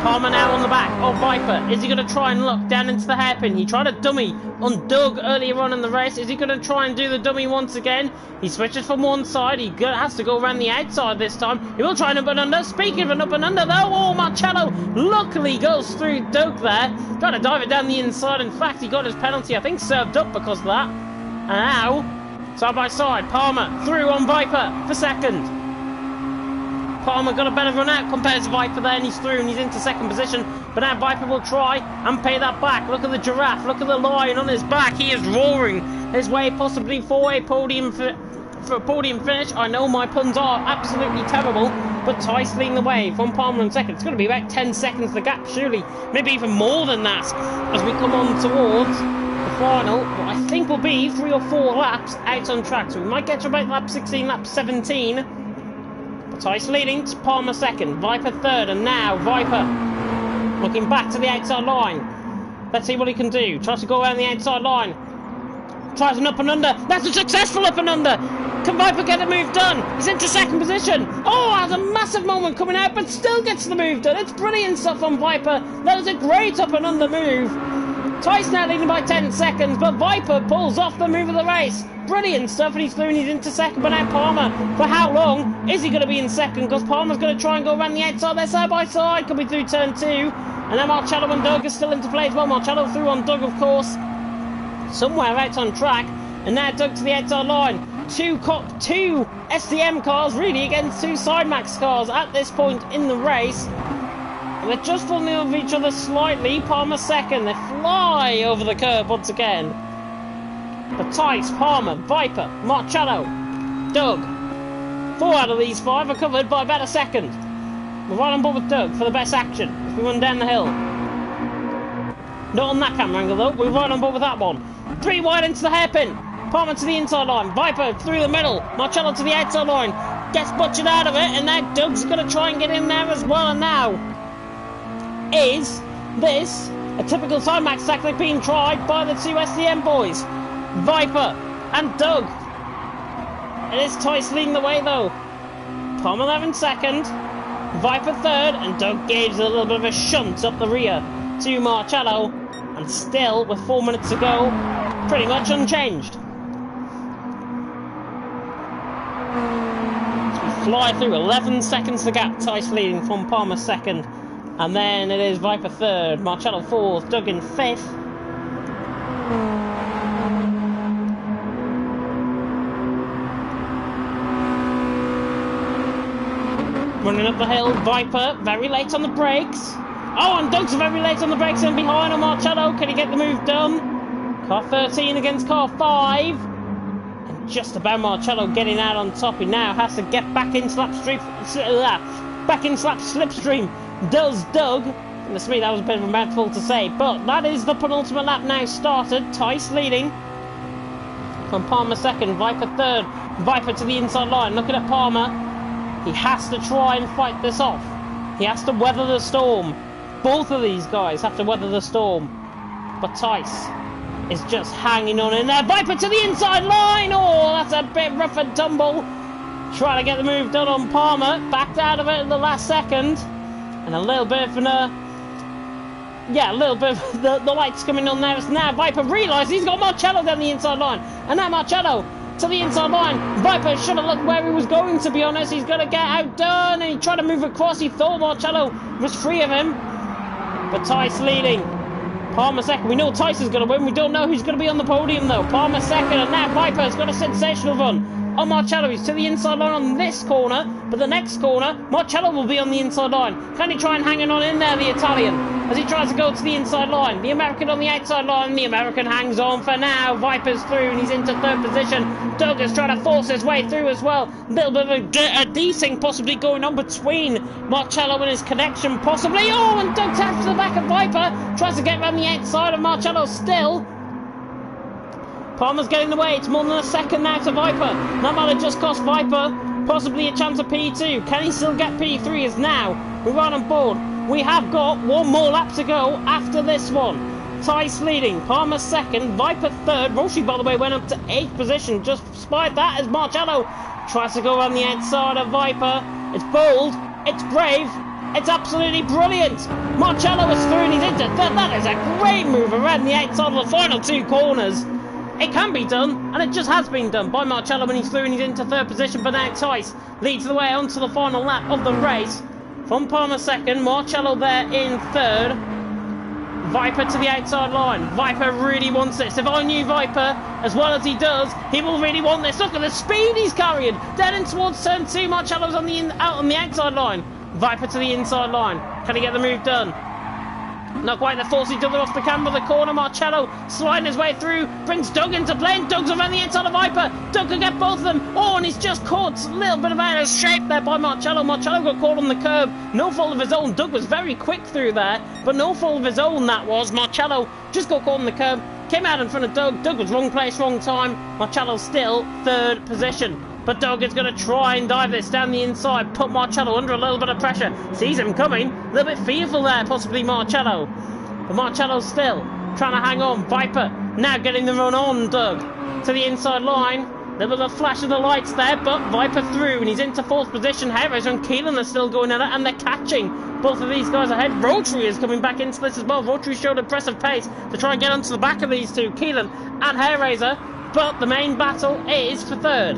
Palmer now on the back of Viper. Is he going to try and look down into the hairpin? He tried a dummy on Doug earlier on in the race. Is he going to try and do the dummy once again? He switches from one side. He has to go around the outside this time. He will try an up and under. Speaking of an up and under though, oh, Marcello luckily goes through Doug there. Trying to dive it down the inside. In fact, he got his penalty, I think, served up because of that. And now, side by side, Palmer through on Viper for second. Palmer got a better run out compared to Viper there, and he's through and he's into second position. But now Viper will try and pay that back. Look at the giraffe, look at the lion on his back. He is roaring his way possibly for a podium for a podium finish. I know my puns are absolutely terrible, but Tice leading the way from Palmer in second. It's going to be about 10 seconds the gap, surely, maybe even more than that, as we come on towards the final. What I think will be 3 or 4 laps out on track, so we might get to about lap 16, lap 17. Tice leading, Palmer second, Viper third, and now Viper looking back to the outside line. Let's see what he can do. Tries to go around the outside line. Tries an up and under. That's a successful up and under. Can Viper get the move done? He's into second position. Oh, has a massive moment coming out, but still gets the move done. It's brilliant stuff on Viper. That is a great up and under move. Tice now leading by 10 seconds, but Viper pulls off the move of the race. Brilliant stuff, and he's through and he's into second. But now Palmer, for how long is he going to be in second? Because Palmer's going to try and go around the outside there, side by side. Could be through turn 2. And then Marcello and Doug are still into play as well. Marcello through on Doug, of course, somewhere out on track. And now Doug to the outside line. Two SDM cars really against 2 Sidemax cars at this point in the race. They're just falling over each other slightly. Palmer second. They fly over the curb once again. But Tice, Palmer, Viper, Marcello, Doug. 4 out of these 5 are covered by about a second. We're right on board with Doug for the best action as we run down the hill. Not on that camera angle though. We're right on board with that one. 3 wide into the hairpin. Palmer to the inside line. Viper through the middle. Marcello to the outside line. Gets butchered out of it. And now Doug's going to try and get in there as well. And now, is this a typical Sidemax tactic being tried by the 2 SDM boys? Viper and Doug. It is Tice leading the way though. Palmer there in second. Viper third. And Doug gives a little bit of a shunt up the rear to Marcello. And still, with 4 minutes to go, pretty much unchanged. So we fly through 11 seconds the gap. Tice leading from Palmer second. And then it is Viper third, Marcello fourth, Doug in fifth. Running up the hill, Viper very late on the brakes. Oh, and Doug's very late on the brakes and behind on Marcello. Can he get the move done? Car 13 against car 5. And just about Marcello getting out on top. He now has to get back into slipstream. Does Doug. Goodness me, that was a bit of a mouthful to say, but that is the penultimate lap now started. Tice leading from Palmer second, Viper third, Viper to the inside line. Looking at Palmer, he has to try and fight this off. He has to weather the storm. Both of these guys have to weather the storm, but Tice is just hanging on in there. Viper to the inside line. Oh, that's a bit rough and tumble. Trying to get the move done on Palmer, backed out of it in the last second. And a little bit of the lights coming on there. It's now Viper realises he's got Marcello down the inside line. And now Marcello to the inside line. Viper should have looked where he was going, to be honest. He's going to get outdone. And he tried to move across. He thought Marcello was free of him. But Tice leading. Palmer second. We know Tice is going to win. We don't know who's going to be on the podium, though. Palmer second. And now Viper's got a sensational run. Oh, Marcello, he's to the inside line on this corner, but the next corner, Marcello will be on the inside line. Can he try and hang on in there, the Italian, as he tries to go to the inside line? The American on the outside line, the American hangs on for now. Viper's through and he's into third position. Doug is trying to force his way through as well. A little bit of a D-thing possibly going on between Marcello and his connection, possibly. Oh, and Doug taps to the back of Viper, tries to get around the outside of Marcello still. Palmer's getting away. It's more than a second now to Viper. That might have just cost Viper possibly a chance of P2. Can he still get P3 as now? We're right on board. We have got 1 more lap to go after this one. Tice leading. Palmer second. Viper third. Roshi, by the way, went up to 8th position. Just despite that as Marcello tries to go around the outside of Viper. It's bold. It's brave. It's absolutely brilliant. Marcello is through and he's into third. That is a great move around the outside of the final two corners. It can be done, and it just has been done by Marcello when he's through and he's into third position. But now Tice leads the way onto the final lap of the race. From Palmer second, Marcello there in third. Viper to the outside line. Viper really wants this. If I knew Viper as well as he does, he will really want this. Look at the speed he's carrying. Down in towards turn 2, Marcello's on the out on the outside line. Viper to the inside line. Can he get the move done? Not quite. They force each other off the camber, the corner. Marcello sliding his way through, brings Doug into play, and Doug's around the inside of Viper. Doug can get both of them. Oh, and he's just caught a little bit of out of shape there by Marcello. Marcello got caught on the curb. No fault of his own. Doug was very quick through there, but no fault of his own that was. Marcello just got caught on the curb, came out in front of Doug. Doug was wrong place, wrong time. Marcello still third position. But Doug is going to try and dive this down the inside, put Marcello under a little bit of pressure. Sees him coming, a little bit fearful there, possibly Marcello. But Marcello's still trying to hang on. Viper now getting the run on Doug to the inside line. There was a flash of the lights there, but Viper through and he's into fourth position. Harris and Keelan are still going at it, and they're catching both of these guys ahead. Rotary is coming back into this as well. Rotary showed impressive pace to try and get onto the back of these two, Keelan and Hairraiser. But the main battle is for third.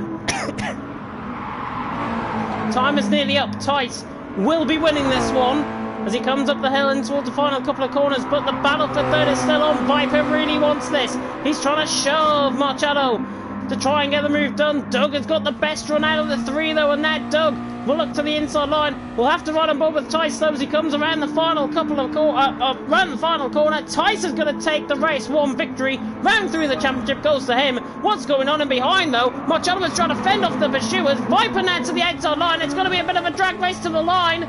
Time is nearly up. Tice will be winning this one as he comes up the hill and towards the final couple of corners, but the battle for third is still on. Viper really wants this. He's trying to shove Marcello to try and get the move done. Doug has got the best run out of the three though, and now Doug will look to the inside line. We'll have to ride on board with Tice though as he comes around the final couple of around the final corner. Tice is going to take the race one victory. Round through the championship goes to him. What's going on in behind though? Marcello is trying to fend off the pursuers. Viper now to the outside line. It's going to be a bit of a drag race to the line.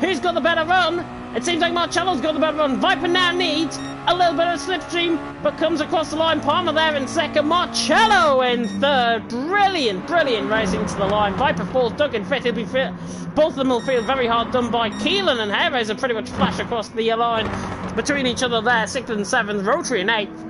Who's got the better run? It seems like Marcello's got the better run. Viper now needs a little bit of slipstream, but comes across the line. Palmer there in second. Marcello in third. Brilliant, brilliant racing to the line. Viper falls. Doug in fifth. He'll be fit. Both of them will feel very hard done by. Keelan and Hairraiser pretty much flash across the line between each other there. Sixth and seventh. Rotary in eighth.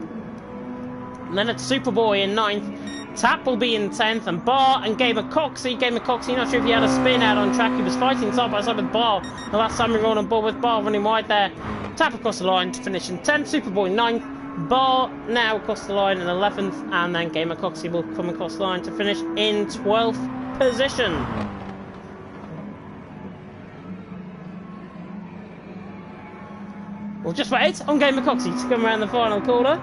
And then it's Superboy in ninth. Tap will be in 10th, and Bar and Gamer Coxey, not sure if he had a spin out on track. He was fighting side by side with Bar the last time we rode on board with Bar running wide there. Tap across the line to finish in 10th, Superboy 9th, Bar now across the line in 11th, and then Gamer Coxey will come across the line to finish in 12th position. We'll just wait on Gamer Coxey to come around the final corner.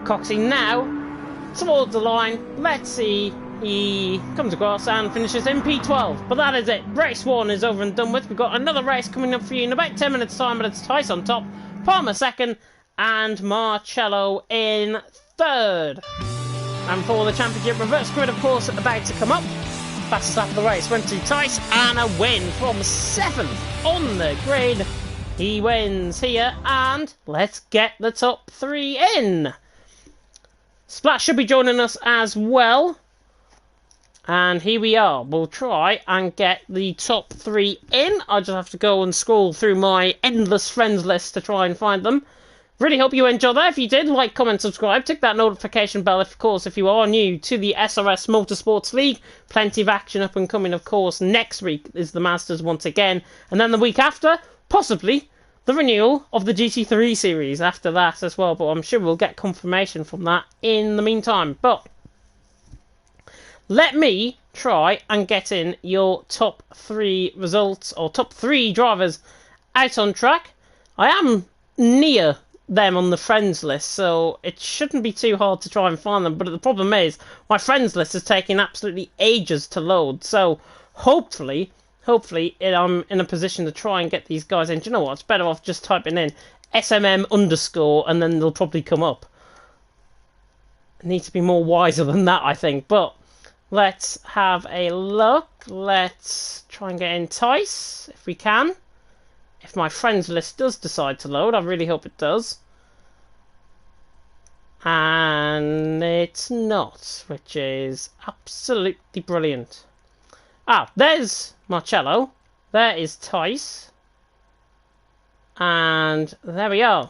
Coxey now towards the line. Let's see. He comes across and finishes in P12. But that is it. Race 1 is over and done with. We've got another race coming up for you in about 10 minutes time, but it's Tice on top, Palmer second, and Marcello in third. And for the championship, reverse grid, of course, about to come up. Fastest lap of the race went to Tice, and a win from 7th on the grid. He wins here, and let's get the top 3 in. Splash should be joining us as well. And here we are. We'll try and get the top 3 in. I just have to go and scroll through my endless friends list to try and find them. Really hope you enjoyed that. If you did, like, comment, subscribe. Tick that notification bell, of course, if you are new to the SRS Motorsports League. Plenty of action up and coming, of course. Next week is the Masters once again. And then the week after, possibly the renewal of the GT3 series after that as well, but I'm sure we'll get confirmation from that in the meantime. But let me try and get in your top 3 results, or top 3 drivers out on track. I am near them on the friends list, so it shouldn't be too hard to try and find them, but the problem is my friends list is taking absolutely ages to load, so hopefully I'm in a position to try and get these guys in. Do you know what? It's better off just typing in SMM_ and then they'll probably come up. I need to be more wiser than that, I think. But let's have a look. Let's try and get in Tice if we can. If my friends list does decide to load, I really hope it does. And it's not, which is absolutely brilliant. Ah, there's Marcello. There is Tice. And there we are.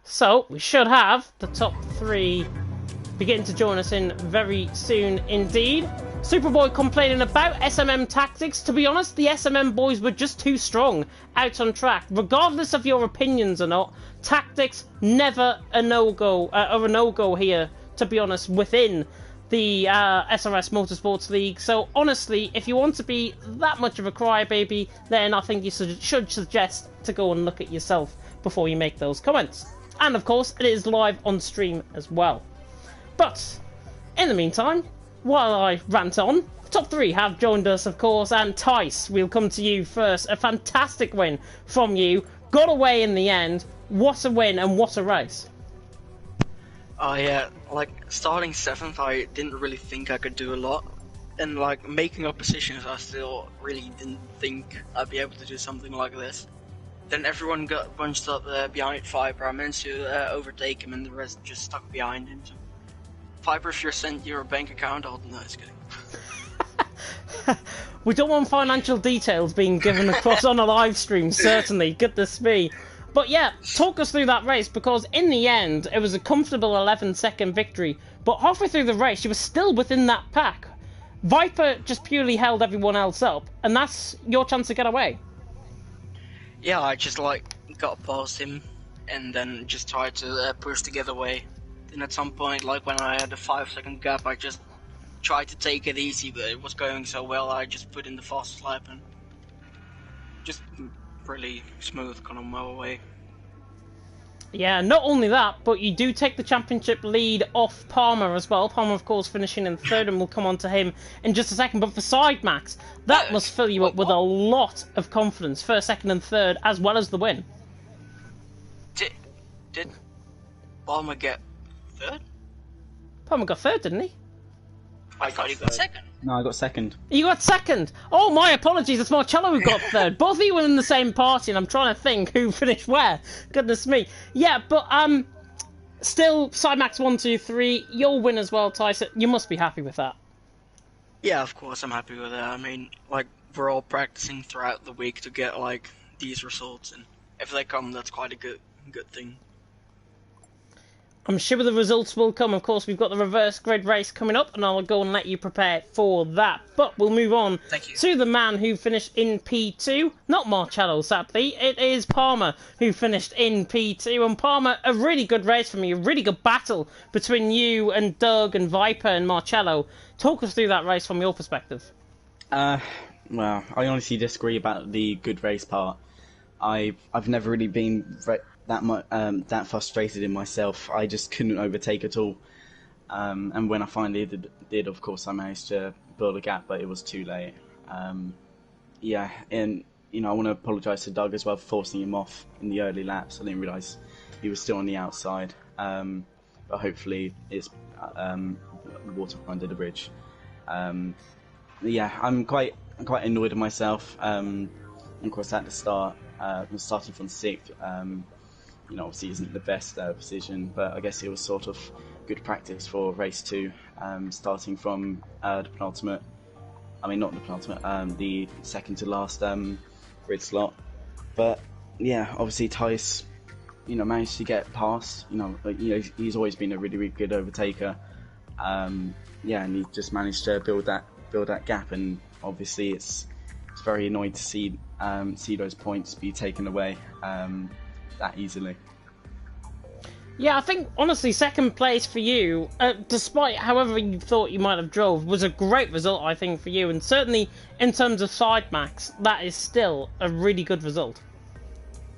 So, we should have the top 3 begin to join us in very soon indeed. Superboy complaining about SMM tactics. To be honest, the SMM boys were just too strong out on track. Regardless of your opinions or not, tactics never a no-go, or a no-go here, to be honest, within the SRS Motorsports League. So honestly, if you want to be that much of a crybaby, then I think you should suggest to go and look at yourself before you make those comments. And of course, it is live on stream as well. But in the meantime, while I rant on, top 3 have joined us, of course, and Tice, we'll come to you first. A fantastic win from you. Got away in the end. What a win and what a race. Oh yeah, like starting 7th, I didn't really think I could do a lot. And like making up positions, I still really didn't think I'd be able to do something like this. Then everyone got bunched up behind Viper. I managed to overtake him and the rest just stuck behind him. So, Viper, if you're sent your bank account, I'll... No, just kidding. We don't want financial details being given across on a live stream, certainly. Goodness me. But yeah, talk us through that race, because in the end, it was a comfortable 11-second victory. But halfway through the race, you were still within that pack. Viper just purely held everyone else up, and that's your chance to get away. Yeah, I just like got past him, and then just tried to push to get away. Then at some point, like when I had a 5-second gap, I just tried to take it easy, but it was going so well, I just put in the fast lap and just really smooth, kind of my way. Yeah, not only that, but you do take the championship lead off Palmer as well. Palmer, of course, finishing in 3rd, and we'll come on to him in just a second. But for Side Max, that must fill you up with a lot of confidence. 1st, 2nd, and 3rd, as well as the win. Did Palmer get 3rd? Palmer got 3rd, didn't he? I thought he got 2nd. No, I got 2nd. You got 2nd? Oh, my apologies, it's Marcello who got 3rd. Both of you were in the same party, and I'm trying to think who finished where. Goodness me. Yeah, but still, Sidemax 1, 2, 3, your win as well, Tyson. You must be happy with that. Yeah, of course I'm happy with that. I mean, like, we're all practicing throughout the week to get, like, these results, and if they come, that's quite a good thing. I'm sure the results will come. Of course, we've got the reverse grid race coming up, and I'll go and let you prepare for that. But we'll move on to the man who finished in P2. Not Marcello, sadly. It is Palmer who finished in P2. And Palmer, a really good race from you. A really good battle between you and Doug and Viper and Marcello. Talk us through that race from your perspective. Well, I honestly disagree about the good race part. I've never really been that frustrated in myself. I just couldn't overtake at all. And when I finally did, of course, I managed to build a gap, but it was too late. Yeah, and I want to apologise to Doug as well for forcing him off in the early laps. I didn't realise he was still on the outside. But hopefully it's water under the bridge. Yeah, I'm quite annoyed at myself. Of course, at the start, starting from 6th. Obviously isn't the best position, but I guess it was sort of good practice for race 2, starting from the penultimate. I mean, not the penultimate, the second to last grid slot. But yeah, obviously Tice, managed to get past. He's always been a really, really good overtaker. Yeah, and he just managed to build that gap, and obviously it's very annoying to see those points be taken away that easily. Yeah, I think, honestly, 2nd place for you, despite however you thought you might have drove, was a great result, I think, for you. And certainly, in terms of Side Max, that is still a really good result.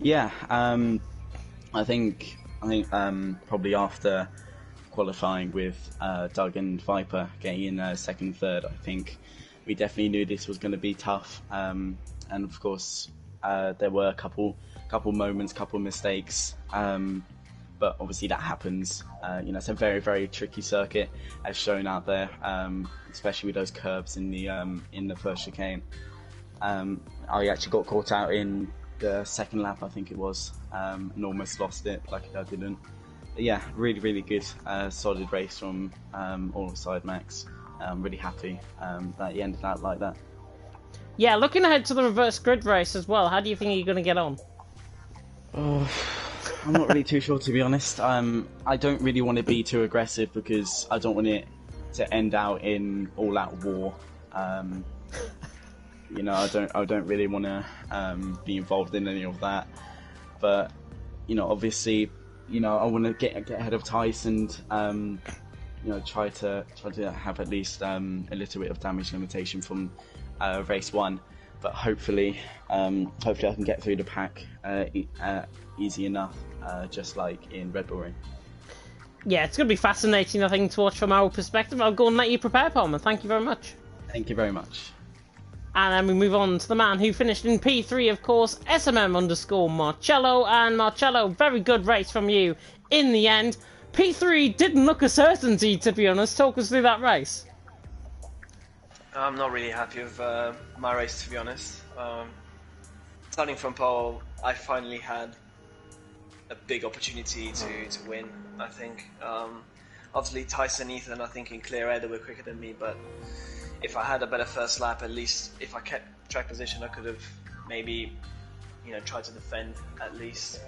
Yeah, I think probably after qualifying with Doug and Viper getting in 2nd, 3rd, I think we definitely knew this was going to be tough. And of course, there were a couple moments, couple mistakes, but obviously that happens. It's a very, very tricky circuit, as shown out there, especially with those curves in the first chicane. I actually got caught out in the 2nd lap, I think it was, and almost lost it. Luckily I didn't. But yeah, really, really good, solid race from all of Side Max. I'm really happy that he ended out like that. Yeah, looking ahead to the reverse grid race as well, how do you think you're going to get on? Oh, I'm not really too sure, to be honest. I don't really want to be too aggressive because I don't want it to end out in all-out war. You know, I don't really want to be involved in any of that. But you know, obviously, you know, I want to get ahead of Tice and you know, try to have at least a little bit of damage limitation from race 1. But hopefully I can get through the pack easy enough, just like in Red Bull Ring. Yeah, it's going to be fascinating, I think, to watch from our perspective. I'll go and let you prepare, Palmer. Thank you very much. Thank you very much. And then we move on to the man who finished in P3, of course, SMM_Marcello. And Marcello, very good race from you in the end. P3 didn't look a certainty, to be honest. Talk us through that race. I'm not really happy with my race, to be honest. Starting from pole, I finally had a big opportunity to win, I think. Obviously, Tyson, Ethan, I think in clear air they were quicker than me, but if I had a better first lap, at least if I kept track position, I could have maybe, you know, tried to defend at least.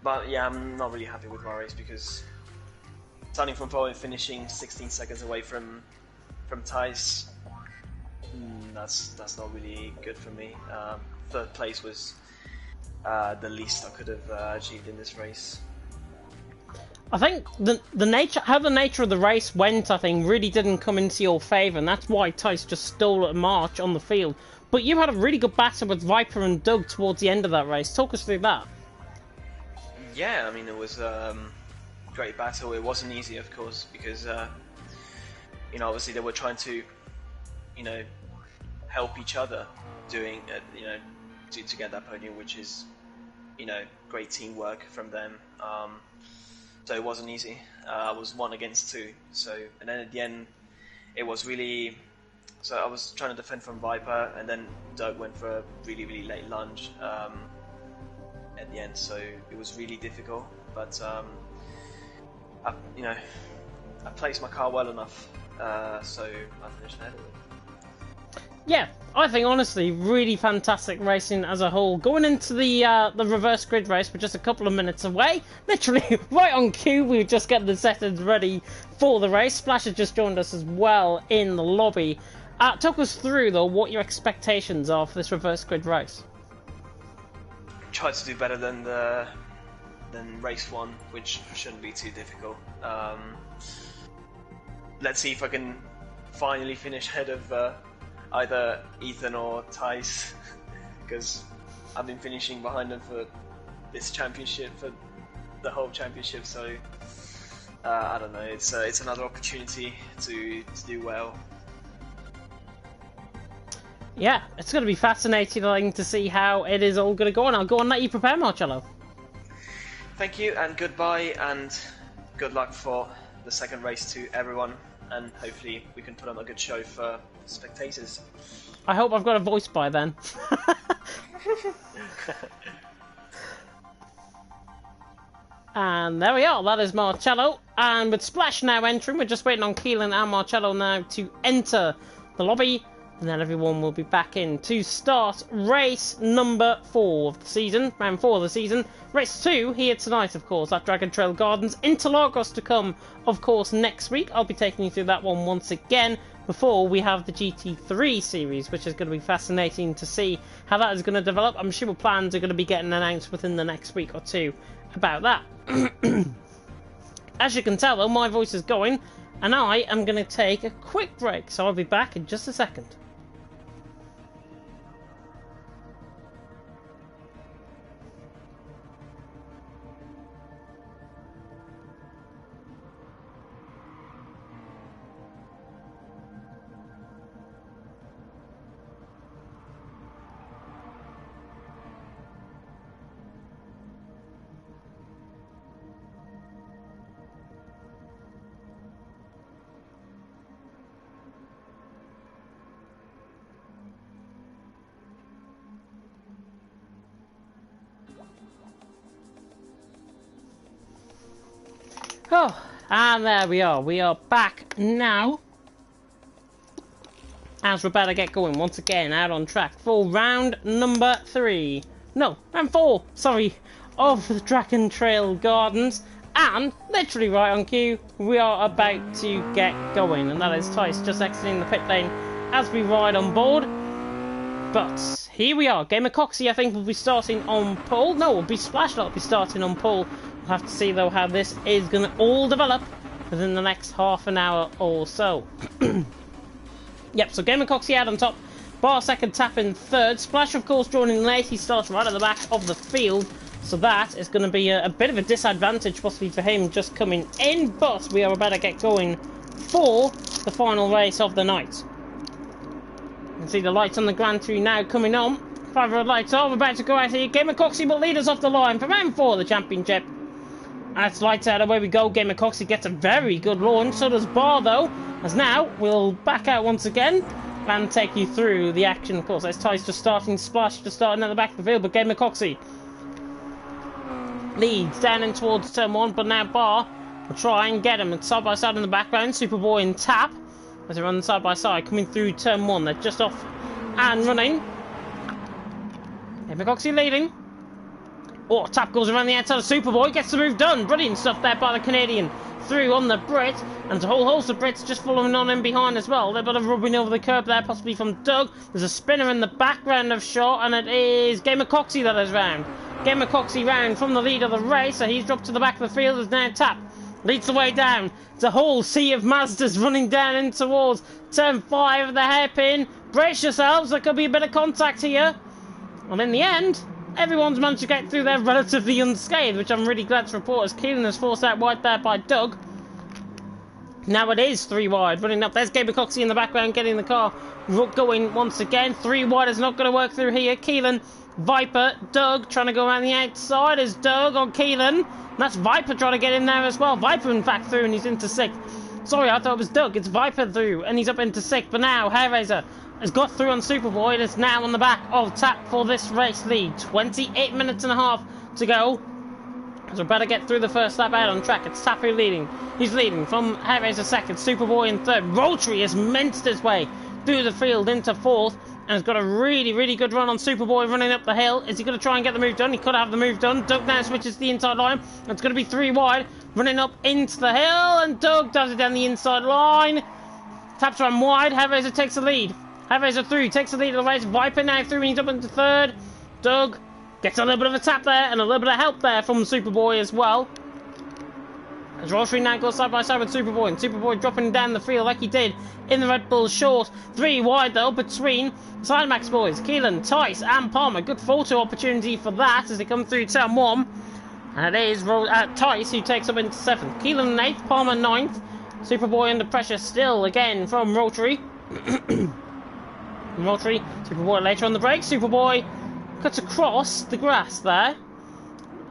But yeah, I'm not really happy with my race because starting from pole and finishing 16 seconds away from Tice, that's not really good for me. Third place was the least I could have achieved in this race. I think how the nature of the race went, I think, really didn't come into your favour, and that's why Tice just stole a march on the field. But you had a really good battle with Viper and Doug towards the end of that race. Talk us through that. Yeah, I mean, it was a great battle. It wasn't easy, of course, because you know, obviously they were trying to, you know, help each other doing, you know, to get that podium, which is, you know, great teamwork from them. So it wasn't easy. I was 1 against 2. So, and then at the end, it was really. So I was trying to defend from Viper, and then Doug went for a really, really late lunge at the end. So it was really difficult. But you know, I placed my car well enough, so I finished ahead of it. Yeah, I think honestly, really fantastic racing as a whole. Going into the reverse grid race, we're just a couple of minutes away. Literally right on cue, we were just getting the settings ready for the race. Splash has just joined us as well in the lobby. Talk us through though what your expectations are for this reverse grid race. Try to do better than race 1, which shouldn't be too difficult. Let's see if I can finally finish ahead of either Ethan or Tice, because I've been finishing behind them for this championship, for the whole championship. So I don't know. It's another opportunity to do well. Yeah, it's going to be fascinating to see how it is all going to go on. I'll go and let you prepare, Marcello. Thank you, and goodbye, and good luck for the second race to everyone, and hopefully we can put on a good show for spectators. I hope I've got a voice by then. And there we are, that is Marcello. And with Splash now entering, we're just waiting on Keelan and Marcello now to enter the lobby. And then everyone will be back in to start race number 4 of the season, round 4 of the season. Race 2 here tonight, of course, at Dragon Trail Gardens. Interlagos to come, of course, next week. I'll be taking you through that one once again before we have the GT3 series, which is going to be fascinating to see how that is going to develop. I'm sure plans are going to be getting announced within the next week or two about that. As you can tell, though, my voice is going, and I am going to take a quick break, so I'll be back in just a second. Oh, and there we are. We are back now. As we're about to get going once again out on track for round number 3. No, round 4, sorry, of the Dragon Trail Gardens. And, literally right on cue, we are about to get going. And that is Tice just exiting the pit lane as we ride on board. But, here we are. Gamer Coxie, I think, will be starting on pole. No, will be Splashlot will be starting on pole. We'll have to see, though, how this is going to all develop within the next half an hour or so. Yep, so Gamer Coxie out on top. Bar second, Tap in third. Splash, of course, joining late. He starts right at the back of the field. So that is going to be a bit of a disadvantage possibly for him just coming in. But we are about to get going for the final race of the night. You can see the lights on the Grand Prix now coming on. 5 red lights are about to go out here. Gamer Coxie will lead us off the line for round 4 of the championship. That's lights out, away we go. Gamer Coxie gets a very good launch. So does Bar, though. As now, we'll back out once again and take you through the action. Of course, there's Tice just starting, Splash just starting at the back of the field. But Gamer Coxie leads down in towards turn 1. But now Bar will try and get him. It's side by side in the background. Superboy and Tap as they run side by side, coming through turn 1. They're just off and running. Gamer Coxie leading. Oh, Tap goes around the outside of Superboy, gets the move done. Brilliant stuff there by the Canadian. Through on the Brit, and there's a whole host of Brits just following on in behind as well. They're a bit of rubbing over the curb there, possibly from Doug. There's a spinner in the background of shot, and it is Gamer Coxie that is round. Gamer Coxie round from the lead of the race, so he's dropped to the back of the field as now Tap leads the way down. It's a whole sea of Mazdas running down in towards turn 5 of the hairpin. Brace yourselves, there could be a bit of contact here. And in the end, everyone's managed to get through there relatively unscathed, which I'm really glad to report, as Keelan is forced out wide there by Doug. Now it is 3 wide, running up. There's Gamer Coxie in the background, getting the car going once again. 3 wide is not going to work through here. Keelan, Viper, Doug trying to go around the outside. Is Doug on Keelan? That's Viper trying to get in there as well. Viper, in fact, through, and he's into 6th. Sorry, I thought it was Doug. It's Viper through, and he's up into 6th. But now, Hairraiser has got through on Superboy and is now on the back of Tap for this race lead. 28 minutes and a half to go. So we better get through the first lap out on track. It's Tap who leading. He's leading from Hairraiser 2nd, Superboy in 3rd. Rotary has minced his way through the field into 4th. And has got a really, really good run on Superboy running up the hill. Is he going to try and get the move done? He could have the move done. Doug now switches to the inside line. It's going to be 3 wide. Running up into the hill. And Doug does it down the inside line. Taps run wide. Hairraiser takes the lead. Hairraiser through. Takes the lead of the race. Viper now through. And he's up into 3rd. Doug gets a little bit of a tap there. And a little bit of help there from Superboy as well. As Rotary now goes side by side with Superboy, and Superboy dropping down the field like he did in the Red Bull short. 3 wide though between Sidemax boys, Keelan, Tice and Palmer. Good photo opportunity for that as they come through turn 1. And it is Tice who takes up into 7th. Keelan 8th, Palmer 9th. Superboy under pressure still again from Rotary. Rotary, Superboy later on the break. Superboy cuts across the grass there.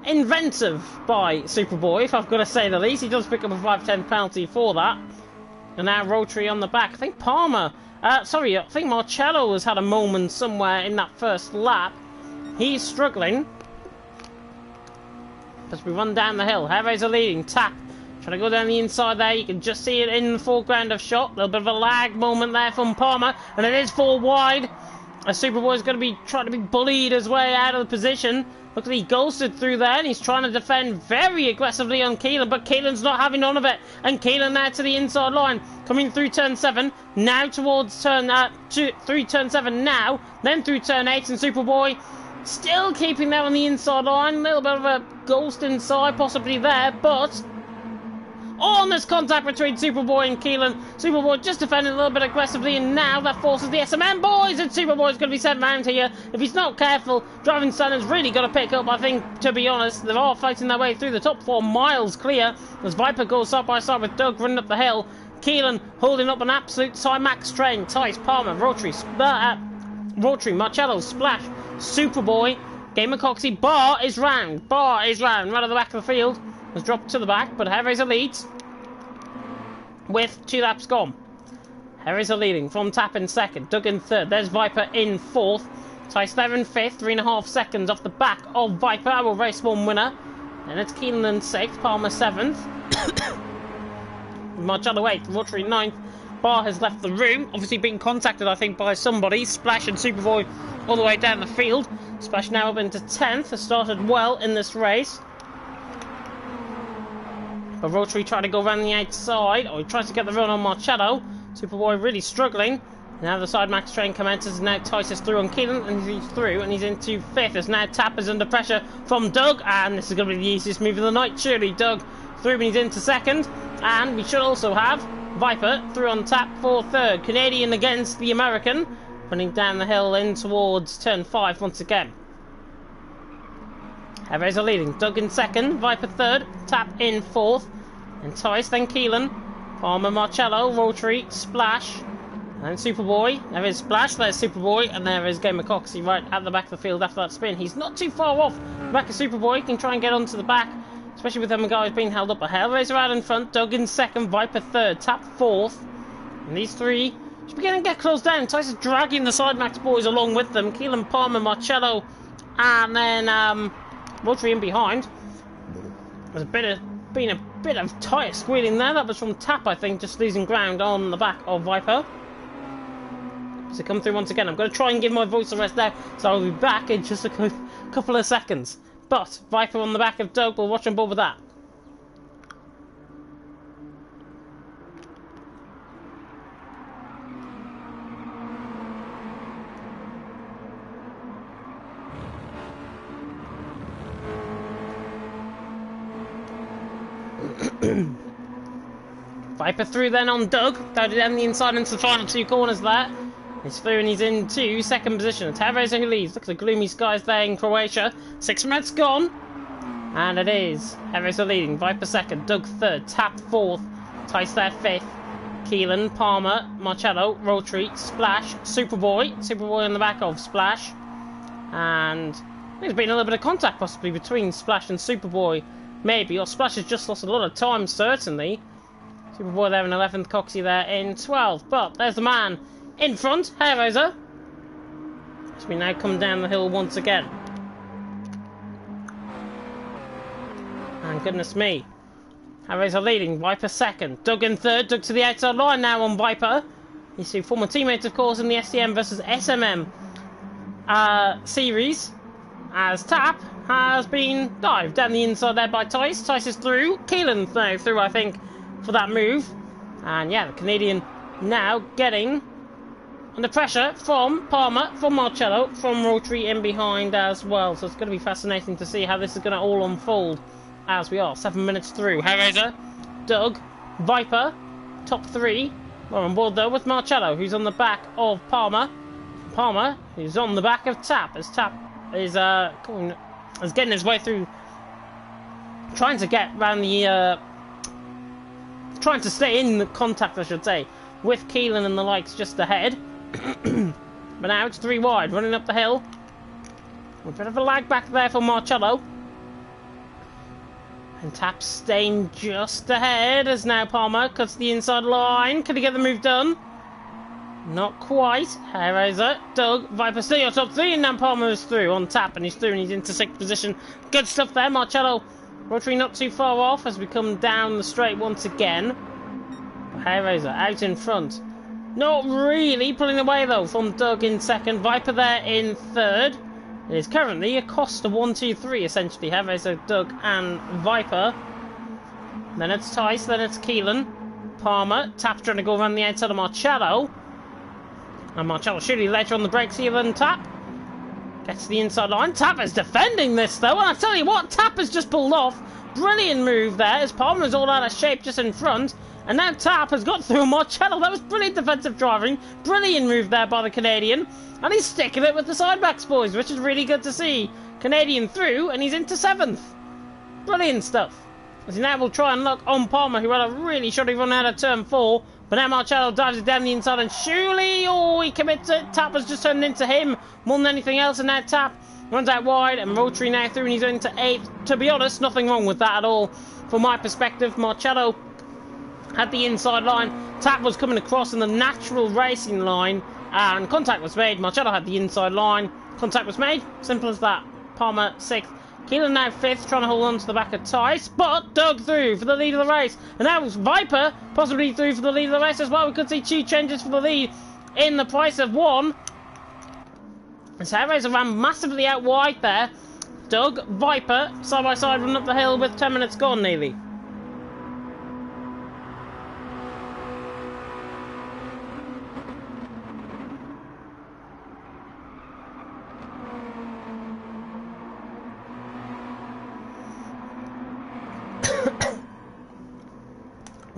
Inventive by Superboy, if I've got to say the least. He does pick up a 5-10 penalty for that. And now Rotary on the back. I think Palmer, I think Marcello has had a moment somewhere in that first lap. He's struggling. As we run down the hill, Hairraiser leading. Tap trying to go down the inside there. You can just see it in the foreground of shot. A little bit of a lag moment there from Palmer. And it is 4 wide. As Superboy's going to be trying to be bullied his way out of the position. Look at he ghosted through there and he's trying to defend very aggressively on Keelan, but Keelan's not having none of it. And Keelan now to the inside line, coming through turn 7, now towards turn 3, turn 7 now, then through turn 8, and Superboy still keeping there on the inside line. A little bit of a ghost inside possibly there, but on this contact between Superboy and Keelan. Superboy just defending a little bit aggressively, and now that forces the SMM boys, and Superboy's going to be sent round here. If he's not careful, driving standards really got to pick up, I think, to be honest. They are fighting their way through the top 4 miles clear, as Viper goes side by side with Doug running up the hill. Keelan holding up an absolute Cymax train. Tice, Palmer, Rotary, Marcello, Splash, Superboy, Gamer Coxie. Bar is round, right at the back of the field. Has dropped to the back, but Hairraiser leads with 2 laps gone. Hairraiser leading from Tap in 2nd, Doug in 3rd. There's Viper in 4th. Tice there in 5th, 3.5 seconds off the back of Viper, our race 1 winner. And it's Keelan in 6th, Palmer 7th. Marcello 8th, Rotary 9th. Bar has left the room, obviously being contacted, I think, by somebody. Splash and Superboy all the way down the field. Splash now up into 10th, has started well in this race. But Rotary tried to go around the outside. Oh, he tries to get the run on Marcello. Superboy really struggling. Now the side max train commences. Now Tice is through on Keelan, and he's through, and he's into 5th. As now Tap is under pressure from Doug, and this is going to be the easiest move of the night. Surely Doug through, and he's into 2nd. And we should also have Viper through on Tap for 3rd. Canadian against the American, running down the hill in towards turn 5 once again. Hellraiser leading. Doug in 2nd, Viper 3rd, Tap in 4th, and Tice, then Keelan, Palmer, Marcello, Rotary, Splash, and Superboy. There is Splash, there's Superboy, and there is Gamer Coxie right at the back of the field after that spin. He's not too far off the back of Superboy. He can try and get onto the back, especially with them guys being held up. A Hellraiser out in front, Doug in 2nd, Viper 3rd, Tap 4th, and these three should be getting to get close down. Tice is dragging the side max boys along with them. Keelan, Palmer, Marcello, and then Rotary in behind. There's been a bit of tyre squealing there. That was from Tap, I think, just losing ground on the back of Viper. So come through once again. I'm going to try and give my voice a rest now, so I'll be back in just a couple of seconds. But Viper on the back of Doug, we'll watch on board with that. Viper through then on Doug, down the inside into the final 2 corners there. He's through and he's into 2nd position. Hellraiser who leads. Look at the gloomy skies there in Croatia. 6 minutes gone. And it is Hellraiser leading. Viper 2nd, Doug 3rd, Tap 4th, Tice there 5th, Keelan, Palmer, Marcello, Rotary, Splash, Superboy on the back of Splash. And I think there's been a little bit of contact possibly between Splash and Superboy. Maybe, or Splash has just lost a lot of time, certainly. Superboy there in 11th, Coxie there in 12th. But there's the man in front, Hellraiser. As we now come down the hill once again. And goodness me. Hellraiser leading, Viper 2nd. Doug in 3rd, Doug to the outside line now on Viper. You see former teammates, of course, in the SDM versus SMM series. As Tap has been dived down the inside there by Tice. Tice is through. Keelan now through, I think, for that move. And yeah, the Canadian now getting under pressure from Palmer, from Marcello, from Rotary in behind as well. So it's going to be fascinating to see how this is going to all unfold as we are 7 minutes through. Hellraiser, Doug, Viper, top 3. We're on board though with Marcello, who's on the back of Palmer. Palmer, who's on the back of Tap, as Tap is getting his way through, trying to get around the trying to stay in the contact, I should say, with Keelan and the likes just ahead. But now it's 3 wide, running up the hill. A bit of a lag back there for Marcello. And Tap staying just ahead as now Palmer cuts the inside line. Can he get the move done? Not quite. Hellraiser, Doug, Viper still your top 3, and now Palmer is through on Tap, and he's through and he's into 6th position. Good stuff there. Marcello, Rotary not too far off as we come down the straight once again. Hellraiser out in front. Not really pulling away though from Doug in 2nd. Viper there in 3rd. It is currently a cost of 1, 2, 3 essentially. Hellraiser, Doug and Viper. Then it's Tice, then it's Keelan. Palmer, Tap trying to go around the outside of Marcello. And Marcello shooting later on the brakes here than Tap. Gets to the inside line. Tap is defending this though, and I tell you what, Tap has just pulled off. Brilliant move there as Palmer is all out of shape just in front. And now Tap has got through Marcello. That was brilliant defensive driving. Brilliant move there by the Canadian. And he's sticking it with the sidebacks, boys, which is really good to see. Canadian through, and he's into 7th. Brilliant stuff. As he now will try and lock on Palmer, who had a really shoddy run out of turn 4. But now Marcello dives it down the inside, and surely, oh, he commits it. Tap has just turned into him more than anything else, and now Tap runs out wide, and Rotary now through, and he's into 8th. To be honest, nothing wrong with that at all. From my perspective, Marcello had the inside line. Tap was coming across in the natural racing line, and contact was made. Marcello had the inside line. Contact was made. Simple as that. Palmer 6th. Keelan now 5th, trying to hold on to the back of Tice, but Doug through for the lead of the race. And now it's Viper possibly through for the lead of the race as well. We could see 2 changes for the lead in the price of 1. And so Hellraiser ran massively out wide there. Doug, Viper, side by side, running up the hill with 10 minutes gone nearly.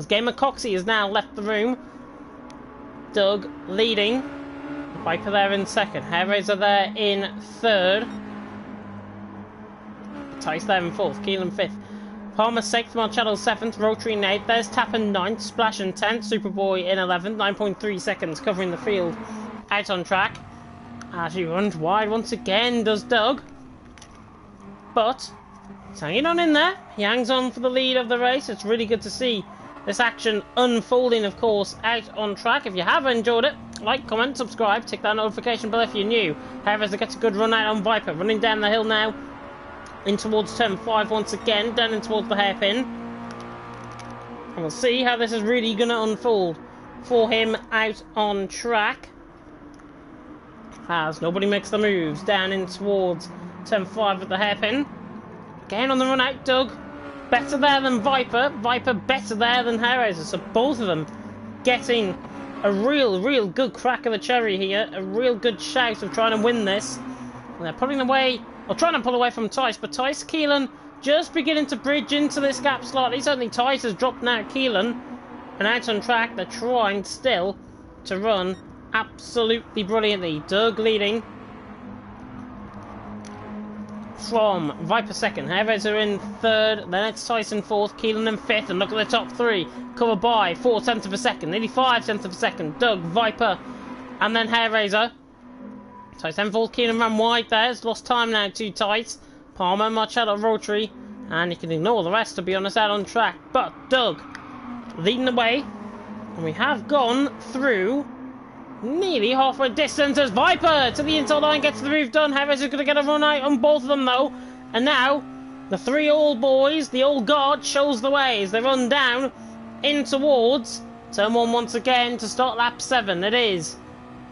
As Gamer Coxie has now left the room. Doug leading. Viper there in second. Hairraiser there in third. Tice there in fourth. Keelan fifth. Palmer 6th, Marcello 7th, Rotary in 8th, there's Tappan 9th, Splash in 10th, Superboy in 11th, 9.3 seconds covering the field. Out on track, as he runs wide once again does Doug. But, he's hanging on in there, he hangs on for the lead of the race. It's really good to see this action unfolding, of course, out on track. If you have enjoyed it, like, comment, subscribe, tick that notification bell if you're new. Hairraiser gets a good run out on Viper, running down the hill now. In towards turn 5 once again, down in towards the hairpin. And we'll see how this is really going to unfold for him out on track. As nobody makes the moves, down in towards turn 5 at the hairpin. Again on the run out, Doug. Better there than Viper. Viper better there than Hairraiser. So both of them getting a real good crack of the cherry here. A real good shout of trying to win this. And they're pulling away, or trying to pull away from Tice, but Tice Keelan just beginning to bridge into this gap slightly. Certainly Tice has dropped now Keelan, and out on track they're trying still to run absolutely brilliantly. Doug leading from Viper second, Hairraiser in third, then it's Tice in fourth, Keelan in fifth, and look at the top three, covered by 4/10 of a second, nearly 5/10 of a second, Doug, Viper, and then Hairraiser. Tice then fourth, Keelan ran wide there, it's lost time now to Tice, Palmer, Marcello, Rotary, and you can ignore the rest to be honest out on track, but Doug leading the way, and we have gone through nearly halfway distance as Viper to the inside line gets the move done. Hairraiser's going to get a run out on both of them though, and now the three old boys, the old guard shows the way as they run down in towards turn 1 once again to start lap 7. It is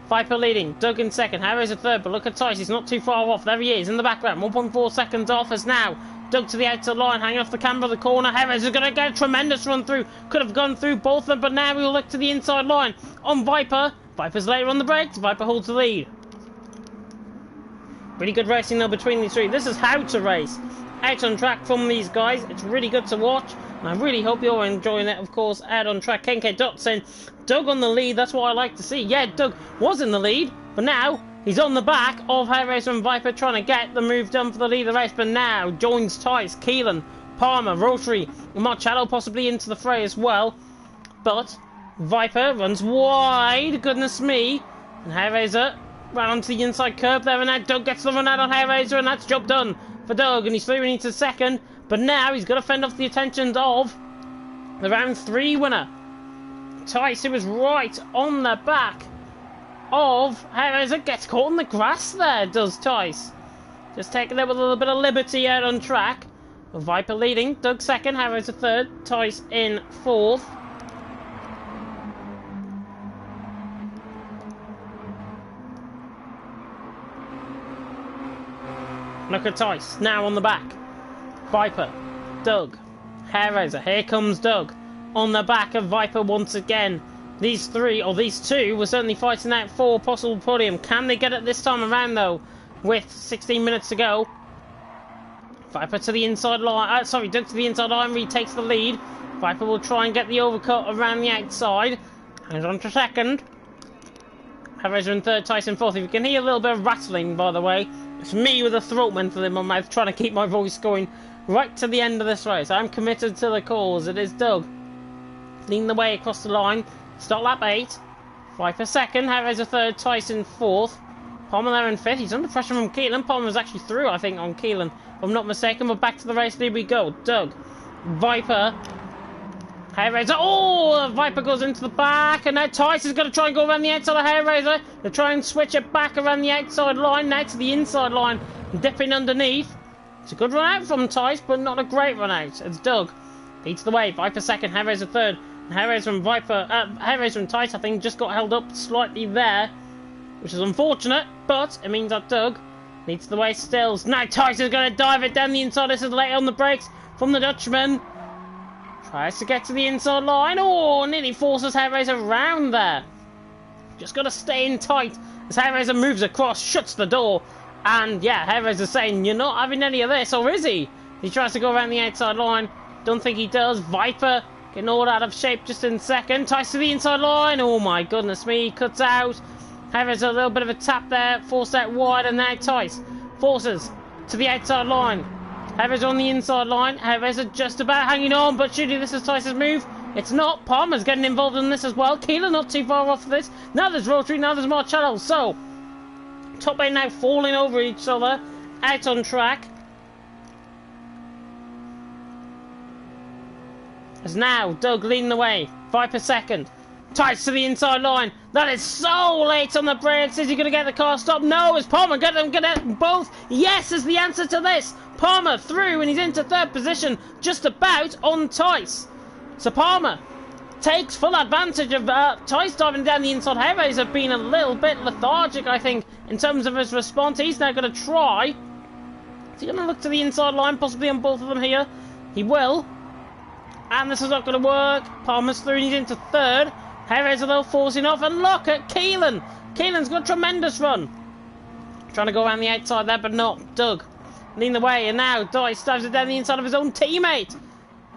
Viper leading, Doug in second, Hairraiser third, but look at Tice, he's not too far off. There he is in the background, 1.4 seconds off as now Doug to the outside line, hanging off the camber of the corner. Hairraiser's going to get a tremendous run through, could have gone through both of them, but now we'll look to the inside line on Viper. Viper's later on the brakes, Viper holds the lead. Really good racing though between these three. This is how to race out on track from these guys. It's really good to watch, and I really hope you're enjoying it, of course, out on track. KK Dot saying, Doug on the lead, that's what I like to see. Yeah, Doug was in the lead, but now he's on the back of Hairraiser and Viper trying to get the move done for the lead of the race, but now joins Tice, Keelan, Palmer, Rotary, and Marcello possibly into the fray as well. But Viper runs wide, goodness me, and Hairraiser ran onto the inside curb there, and now Doug gets the run out on Hairraiser, and that's job done for Doug, and he's through into second, but now he's got to fend off the attentions of the round 3 winner, Tice, who was right on the back of Hairraiser. Gets caught in the grass there, does Tice. Just taking it with a little bit of liberty out on track. Viper leading, Doug second, Hairraiser third, Tice in fourth. Look at Tice, now on the back. Viper, Doug, Hairraiser, here comes Doug. On the back of Viper once again. These three, or these two, were certainly fighting out for a possible podium. Can they get it this time around though, with 16 minutes to go? Viper to the inside line, Doug to the inside line, retakes the lead. Viper will try and get the overcut around the outside. Hangs on to second. Hairraiser in third, Tice in fourth. If you can hear a little bit of rattling, by the way, it's me with a throat mental in my mouth trying to keep my voice going right to the end of this race. I'm committed to the cause. It is Doug leading the way across the line. Start lap 8. Viper second, Hairraiser third, Tice in fourth. Palmer there in fifth. He's under pressure from Keelan. Palmer's actually through, I think, on Keelan, if I'm not mistaken. But back to the race, here we go. Doug, Viper, Hairraiser. Oh, Viper goes into the back, and now Tice is going to try and go around the outside of Hairraiser. They'll try and switch it back around the outside line, now to the inside line, dipping underneath. It's a good run out from Tice, but not a great run out. It's Doug leads the way. Viper second, Hairraiser third. Hairraiser and Hairraiser and Tice, I think, just got held up slightly there, which is unfortunate, but it means that Doug leads the way still. Now Tice is going to dive it down the inside. This is late on the brakes from the Dutchman. Tries to get to the inside line. Oh, nearly forces Hairraiser round there. Just got to stay in tight as Hairraiser moves across, shuts the door, and yeah, Hairraiser's saying, you're not having any of this, or is he? He tries to go around the outside line. Don't think he does. Viper Getting all out of shape just in second. Tice to the inside line. Oh my goodness me. Cuts out. Harris a little bit of a tap there. Forced out wide, and now Tice forces to the outside line. Harris on the inside line. Harris just about hanging on, but surely this is Tice's move. It's not. Palmer's getting involved in this as well. Keeler not too far off of this. Now there's Rotary, now there's Marcello. So, top eight now falling over each other. Out on track. As now Doug leading the way. 5 per second. Tice to the inside line. That is so late on the brakes. Is he going to get the car stopped? No. Is Palmer going to get both? Yes is the answer to this. Palmer through and he's into third position. Just about on Tice. So Palmer takes full advantage of Tice diving down the inside. Harris have been a little bit lethargic, I think, in terms of his response. He's now going to try. Is he going to look to the inside line, possibly on both of them here? He will. And this is not going to work. Palmer's through and he's into third. Harris are though forcing off. And look at Keelan. Keelan's got a tremendous run. Trying to go around the outside there, but not. Doug leading the way. And now Tice dives it down the inside of his own teammate.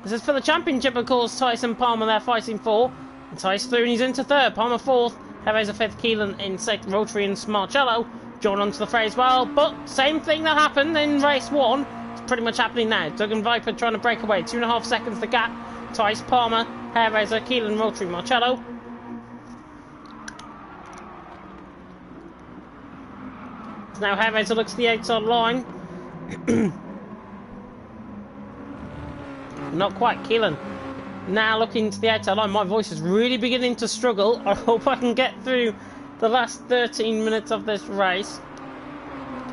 This is for the championship, of course. Tice and Palmer they're fighting for. And Tice through and he's into third. Palmer fourth. Harris a fifth. Keelan in sixth. Rotary and Marcello join onto the fray as well. But same thing that happened in race one. Pretty much happening now. Doug and Viper trying to break away. 2.5 seconds the gap. Tice, Palmer, Hairraiser, Keelan, Rotary, Marcello. Now Hairraiser looks to the outside line. Not quite. Keelan now looking to the outside line. My voice is really beginning to struggle. I hope I can get through the last 13 minutes of this race.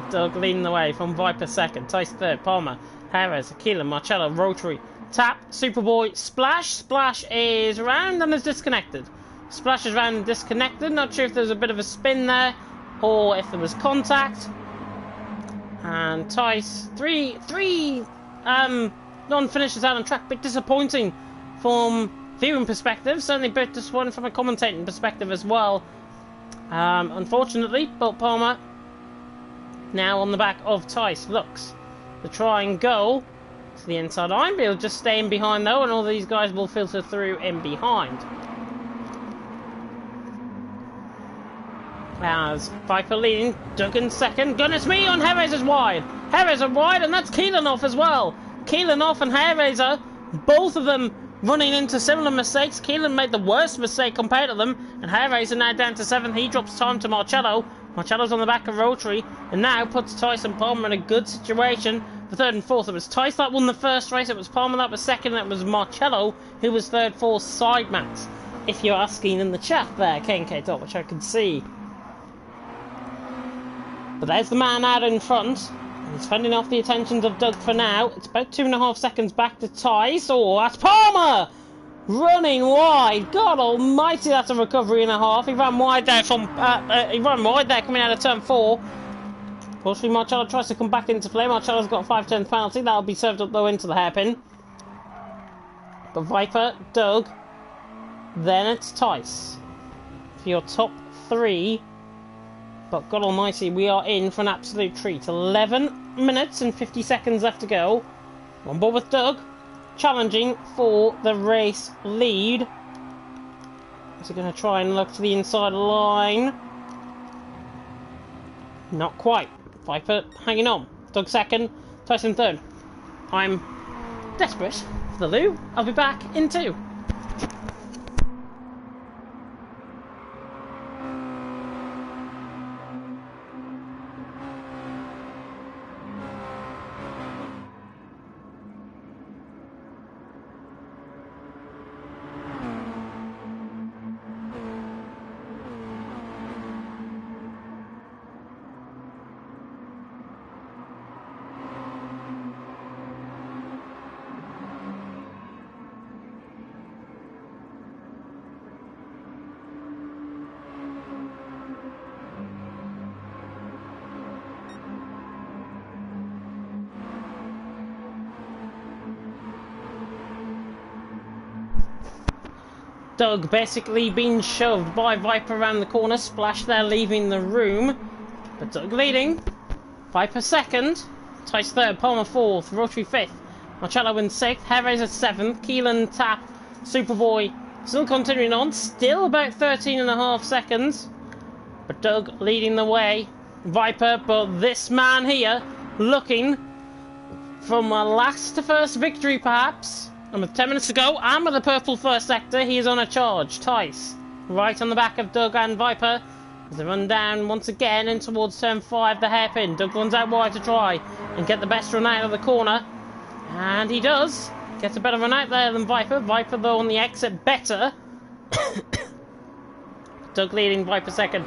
Doug leading the way from Viper second. Tice third. Palmer, Harris, Keelan, Marcello, Rotary. Tap, Superboy, Splash. Splash is round and is disconnected. Splash is round and disconnected. Not sure if there's a bit of a spin there or if there was contact. And Tice, three non-finishers out on track. Bit disappointing from viewing perspective. Certainly a bit disappointing from a commentating perspective as well. Unfortunately, but Palmer now on the back of Tice looks to try and go to the inside line, but he'll just stay in behind though, and all these guys will filter through in behind. As Viper leading, Duggan second. Goodness me, on Hairraiser's wide. Hairraiser wide, and that's Keelan off as well. Keelan off and Hairraiser, both of them running into similar mistakes. Keelan made the worst mistake compared to them, and Hairraiser now down to 7th. He drops time to Marcello. Marcello's on the back of Rotary, and now puts Tice and Palmer in a good situation for third and fourth. It was Tice that won the first race, it was Palmer that was second, and it was Marcello who was third for side mats. If you're asking in the chat there, KNK Dot, which I can see. But there's the man out in front. He's fending off the attentions of Doug for now. It's about 2.5 seconds back to Tice. Oh, that's Palmer! Running wide. God almighty, that's a recovery and a half. He ran wide there coming out of turn 4. Unfortunately, Marcello tries to come back into play. Marcello's got a 5 turn penalty. That'll be served up though into the hairpin. But Viper, Doug, then it's Tice for your top 3. But God almighty, we are in for an absolute treat. 11 minutes and 50 seconds left to go. On board with Doug, challenging for the race lead. Is he going to try and look to the inside line? Not quite. Viper hanging on. Doug second, Tyson third. I'm desperate for the loo. I'll be back in 2. Doug basically being shoved by Viper around the corner. Splash there leaving the room. But Doug leading. Viper second. Tice third. Palmer fourth. Rotary fifth. Marcello in 6th. Hairraiser 7th. Keelan, Tap, Superboy still continuing on, still about 13.5 seconds. But Doug leading the way. Viper, but this man here looking from a last to first victory perhaps. And with 10 minutes to go, and with the purple first sector, he is on a charge. Tice, right on the back of Doug and Viper. As they run down once again in towards turn 5, the hairpin. Doug runs out wide to try and get the best run out of the corner. And he does. Gets a better run out there than Viper. Viper, though, on the exit better. Doug leading, Viper second.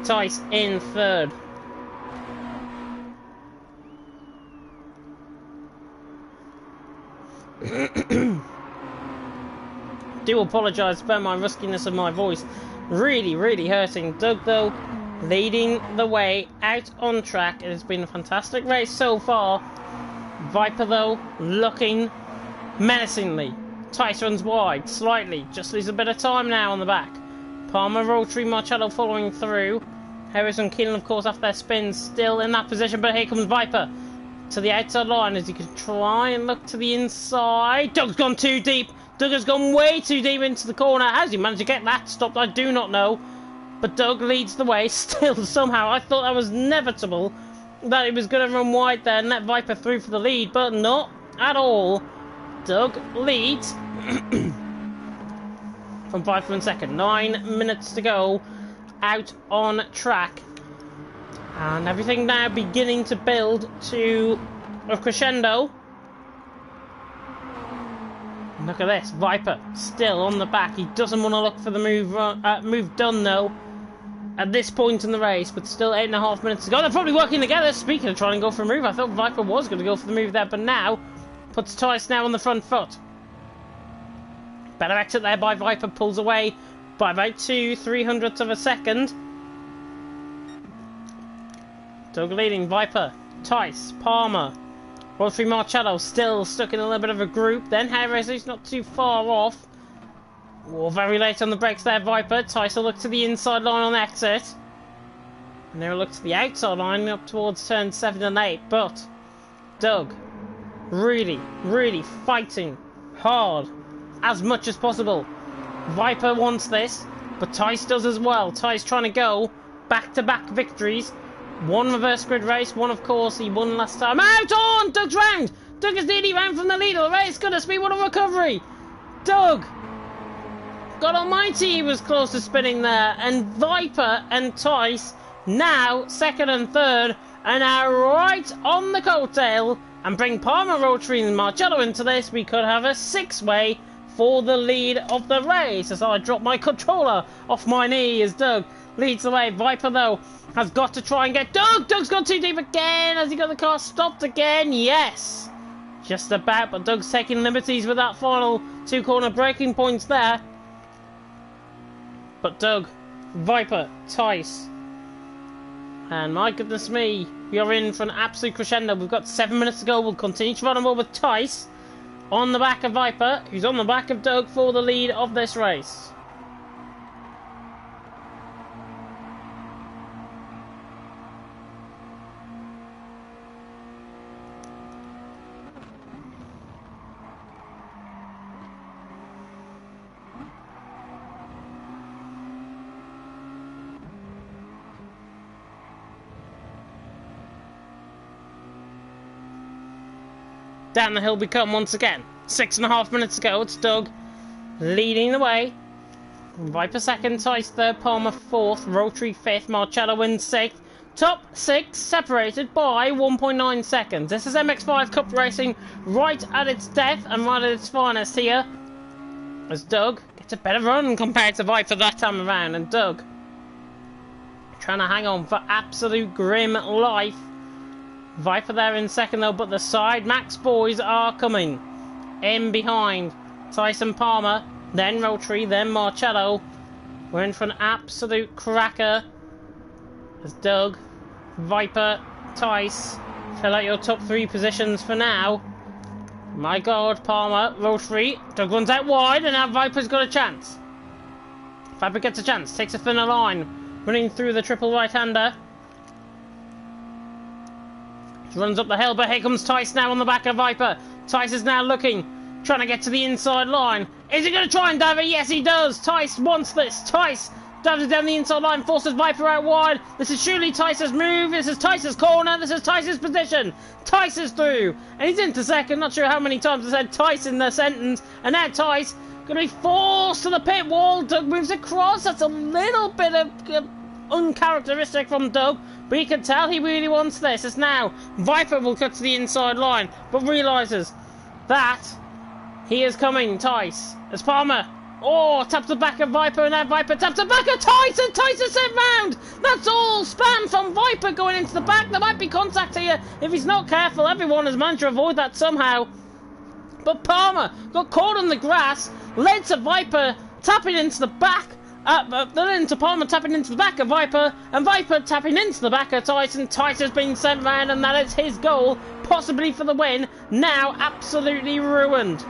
Tice in third. Do apologise about my ruskiness of my voice. Really, really hurting. Doug, though, leading the way out on track. It has been a fantastic race so far. Viper, though, looking menacingly. Tice runs wide, slightly. Just leaves a bit of time now on the back. Palmer, Rotary, Marcello following through. Harris and Keelan, of course, after their spins, still in that position. But here comes Viper to the outside line as he could try and look to the inside. Doug's gone too deep. Doug has gone way too deep into the corner. How's he managed to get that stopped? I do not know. But Doug leads the way still somehow. I thought that was inevitable, that he was going to run wide there and let Viper through for the lead, but not at all. Doug leads from Viper in second. 9 minutes to go out on track. And everything now beginning to build to a crescendo. Look at this, Viper still on the back. He doesn't want to look for the move done though at this point in the race, but still 8.5 minutes to go. They're probably working together. Speaking of trying to go for a move, I thought Viper was going to go for the move there, but now puts Tice now on the front foot. Better exit there by Viper, pulls away by about 2/300ths of a second. Doug leading, Viper, Tice, Palmer, Rotary, Marcello still stuck in a little bit of a group. Then Harris, who's not too far off. Oh, very late on the brakes there, Viper. Tice will look to the inside line on exit. And they'll look to the outside line up towards turn 7 and 8. But Doug really, really fighting hard as much as possible. Viper wants this, but Tice does as well. Tice trying to go back-to-back victories. One reverse grid race, one of course he won last time. Out on! Doug's round! Doug is nearly round from the lead of the race. Goodness me, what a recovery! Doug! God almighty, he was close to spinning there. And Viper and Tice now second and third and are right on the coattail. And bring Palmer, Rotary and Marcello into this. We could have a 6-way for the lead of the race. As I drop my controller off my knee as Doug leads the way. Viper, though, has got to try and get Doug. Doug's gone too deep again. Has he got the car stopped again? Yes. Just about, but Doug's taking liberties with that final 2-corner braking points there. But Doug, Viper, Tice, and my goodness me, we are in for an absolute crescendo. We've got 7 minutes to go. We'll continue to run on board with Tice on the back of Viper, who's on the back of Doug for the lead of this race. Down the hill we come once again. 6.5 minutes to go. It's Doug leading the way. Viper second, Tice third, Palmer fourth, Rotary fifth, Marcello in sixth. Top 6 separated by 1.9 seconds. This is MX5 Cup Racing right at its depth and right at its finest here. As Doug gets a better run compared to Viper that time around. And Doug trying to hang on for absolute grim life. Viper there in second though, but the side Max boys are coming in behind. Tyson Palmer, then Rotary, then Marcello. We're in for an absolute cracker as Doug, Viper, Tice fill out your top 3 positions for now. My God, Palmer, Rotary, Doug runs out wide and now Viper's got a chance. Viper gets a chance, takes a thinner line, running through the triple right-hander. Runs up the hill, but here comes Tice now on the back of Viper. Tice is now looking trying to get to the inside line. Is he going to try and dive it? Yes, he does. Tice wants this. Tice dives it down the inside line, forces Viper out wide. This is surely Tice's move. This is Tice's corner. This is Tice's position. Tice is through. And he's into second. Not sure how many times I said Tice in the sentence. And now Tice going to be forced to the pit wall. Doug moves across. That's a little bit of uncharacteristic from Doug. But you can tell he really wants this. It's now Viper will cut to the inside line. But realises that he is coming. Tice as Palmer. Oh, taps the back of Viper, and now Viper taps the back of Tice, and Tice is sent round! That's all spam from Viper going into the back. There might be contact here if he's not careful. Everyone has managed to avoid that somehow. But Palmer got caught on the grass, led to Viper tapping into the back, then to Palmer tapping into the back of Viper, and Viper tapping into the back of Tice, and Tice has been sent round, and that is his goal, possibly for the win, now absolutely ruined.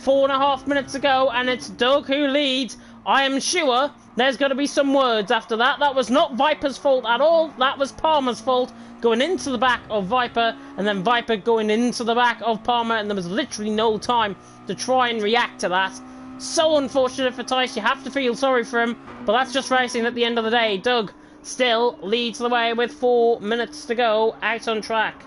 4.5 minutes ago, and it's Doug who leads. I am sure there's going to be some words after that. That was not Viper's fault at all. That was Palmer's fault, going into the back of Viper, and then Viper going into the back of Palmer, and there was literally no time to try and react to that. So unfortunate for Tice. You have to feel sorry for him, but that's just racing at the end of the day. Doug still leads the way with 4 minutes to go out on track.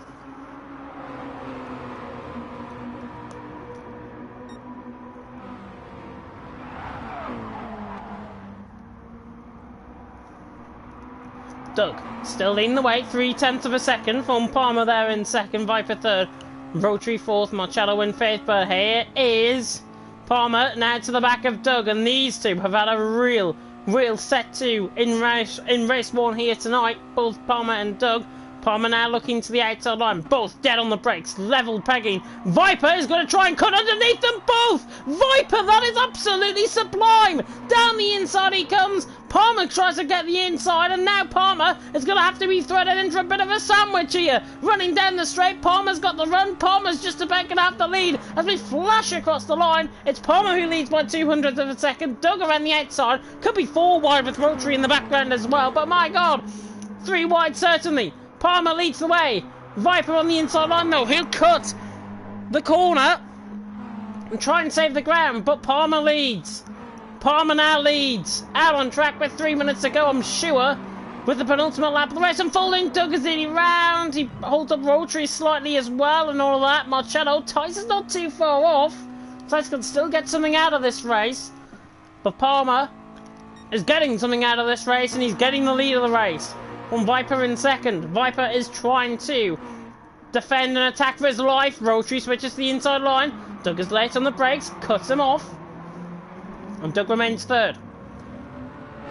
Doug still leading the way, 0.3 of a second from Palmer there in second, Viper third, Rotary fourth, Marcello in fifth, but here is Palmer now to the back of Doug, and these two have had a real set to in race one here tonight, both Palmer and Doug. Palmer now looking to the outside line, both dead on the brakes, level pegging. Viper is going to try and cut underneath them both! Viper, that is absolutely sublime! Down the inside he comes, Palmer tries to get the inside, and now Palmer is going to have to be threaded into a bit of a sandwich here. Running down the straight, Palmer's got the run, Palmer's just about going to have the lead. As we flash across the line, it's Palmer who leads by 0.02 of a second, Doug around the outside, could be 4 wide with Rotary in the background as well, but my god, 3 wide certainly. Palmer leads the way. Viper on the inside line though. He'll cut the corner and try and save the ground, but Palmer leads. Palmer now leads. Out on track with 3 minutes to go, I'm sure, with the penultimate lap of the race unfolding. Doug is leading round. He holds up Rotary slightly as well and all of that. Marcello, Tice is not too far off. Tice can still get something out of this race. But Palmer is getting something out of this race, and he's getting the lead of the race. On Viper in second. Viper is trying to defend and attack for his life. Rotary switches to the inside line. Doug is late on the brakes, cuts him off. And Doug remains third.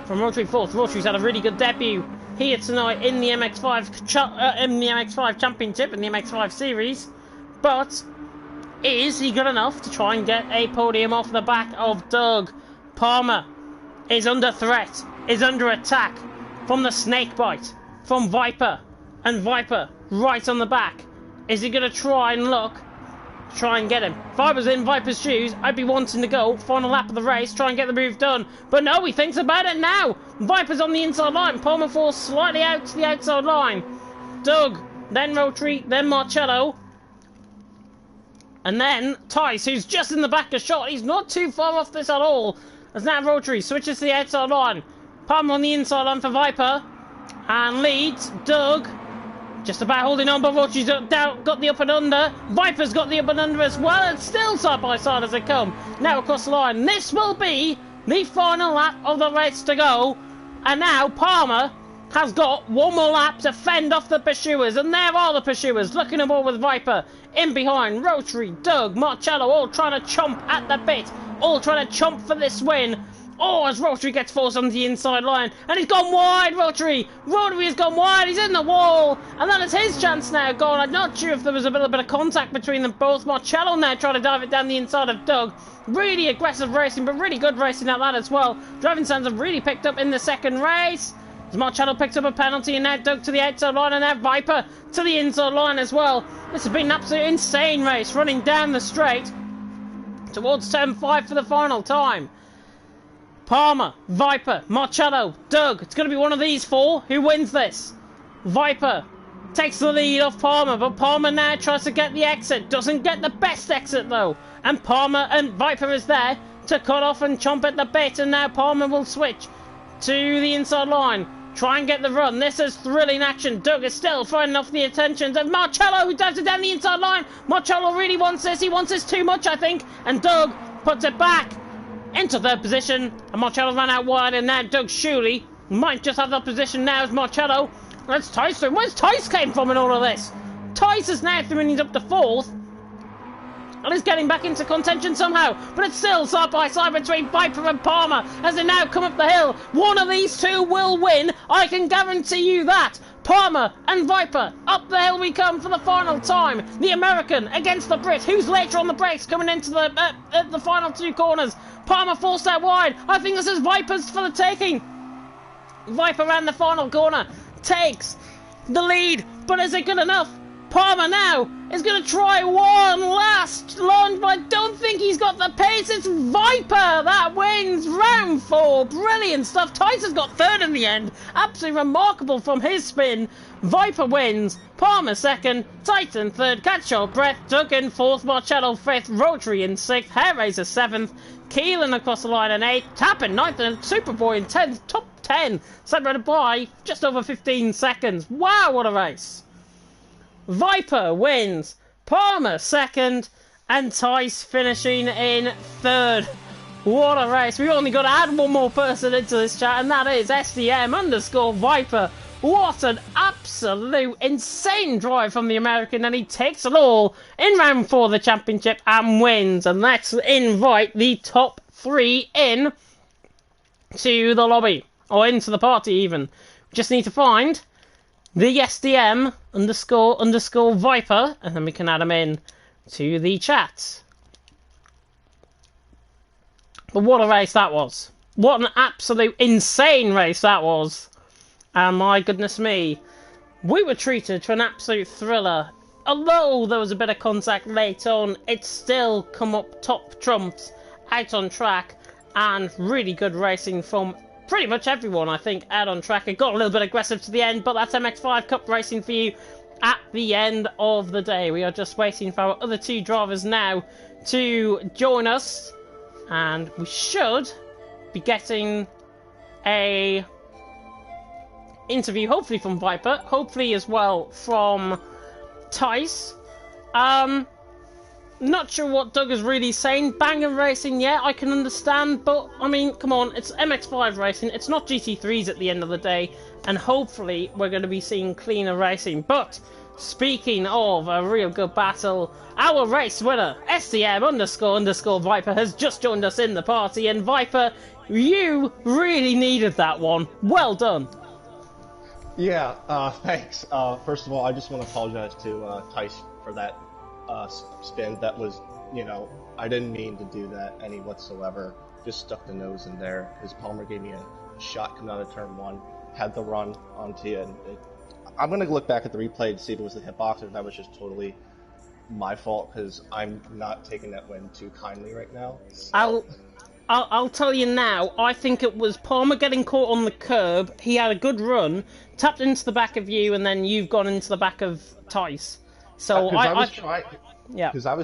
From Rotary fourth. Rotary's had a really good debut here tonight in the MX5 Championship, in the MX5 Series. But is he good enough to try and get a podium off the back of Doug? Palmer is under threat, is under attack from the snake bite from Viper, and Viper right on the back. Is he going to try and try and get him? If I was in Viper's shoes, I'd be wanting to go final lap of the race, try and get the move done, but no, he thinks about it now. Viper's on the inside line, Palmer falls slightly out to the outside line. Doug, then Rotary, then Marcello, and then Tice, who's just in the back of shot. He's not too far off this at all, as now Rotary switches to the outside line. Palmer on the inside line for Viper, and leads. Doug just about holding on, but Rotary's got the up and under. Viper's got the up and under as well. It's still side by side as they come. Now across the line. This will be the final lap of the race to go. And now Palmer has got one more lap to fend off the pursuers. And there are the pursuers, looking aboard with Viper. In behind, Rotary, Doug, Marcello, all trying to chomp at the bit. All trying to chomp for this win. Oh, as Rotary gets forced onto the inside line. And he's gone wide, Rotary. Rotary has gone wide. He's in the wall. And that is his chance now gone. I'm not sure if there was a little bit of contact between them both. Marcello now trying to dive it down the inside of Doug. Really aggressive racing, but really good racing at that as well. Driving stands have really picked up in the second race. As Marcello picks up a penalty, and now Doug to the outside line, and now Viper to the inside line as well. This has been an absolute insane race, running down the straight towards turn 5 for the final time. Palmer, Viper, Marcello, Doug. It's going to be one of these four. Who wins this? Viper takes the lead off Palmer, but Palmer now tries to get the exit. Doesn't get the best exit though. And Palmer and Viper is there to cut off and chomp at the bit, and now Palmer will switch to the inside line. Try and get the run. This is thrilling action. Doug is still fighting off the attentions of Marcello, who dives it down the inside line. Marcello really wants this. He wants this too much, I think. And Doug puts it back into third position. And Marcello ran out wide, and now Doug surely might just have that position now as Marcello. That's Tice. Where's Tice came from in all of this? Tice is now through up to fourth. And is getting back into contention somehow. But it's still side by side between Viper and Palmer as they now come up the hill. One of these two will win. I can guarantee you that. Palmer and Viper. Up the hill we come for the final time. The American against the Brit. Who's later on the brakes coming into the final two corners. Palmer forced out wide. I think this is Viper's for the taking. Viper ran the final corner. Takes the lead. But is it good enough? Palmer now is going to try one last lunge, but I don't think he's got the pace. It's Viper that wins round 4. Brilliant stuff. Tyson's got third in the end. Absolutely remarkable from his spin. Viper wins. Palmer second. Titan third. Catch your breath. Doug in fourth. Marcello fifth. Rotary in sixth. Hairraiser seventh. Keelan across the line in eighth. Tappin ninth. And Superboy in 10th. Top 10. Separated by just over 15 seconds. Wow, what a race. Viper wins, Palmer second, and Tice finishing in third. What a race. We've only got to add one more person into this chat, and that is SDM_Viper. What an absolute insane drive from the American, and he takes it all in round 4 of the championship and wins. And let's invite the top 3 in to the lobby, or into the party even. We just need to find the SDM_Viper, and then we can add him in to the chat. But what a race that was. What an absolute insane race that was. And my goodness me, we were treated to an absolute thriller. Although there was a bit of contact late on, it still come up top trumps, out on track, and really good racing from pretty much everyone, I think, out on track. It got a little bit aggressive to the end, but that's MX5 Cup racing for you at the end of the day. We are just waiting for our other 2 drivers now to join us, and we should be getting a interview, hopefully from Viper, hopefully as well from Tice. Not sure what Doug is really saying. Banger racing, yeah, I can understand, but, I mean, come on, it's MX5 racing, it's not GT3s at the end of the day, and hopefully we're going to be seeing cleaner racing. But, speaking of a real good battle, our race winner, SDM_Viper, has just joined us in the party, and Viper, you really needed that one. Well done. Yeah, thanks. First of all, I just want to apologize to Tice for that spin. That was, I didn't mean to do that any whatsoever. Just stuck the nose in there because Palmer gave me a shot coming out of turn 1, had the run onto you. And I'm going to look back at the replay to see if it was the hitbox or if that was just totally my fault, because I'm not taking that win too kindly right now. So. I'll tell you now, I think it was Palmer getting caught on the curb. He had a good run, tapped into the back of you, and then you've gone into the back of Tice. So I was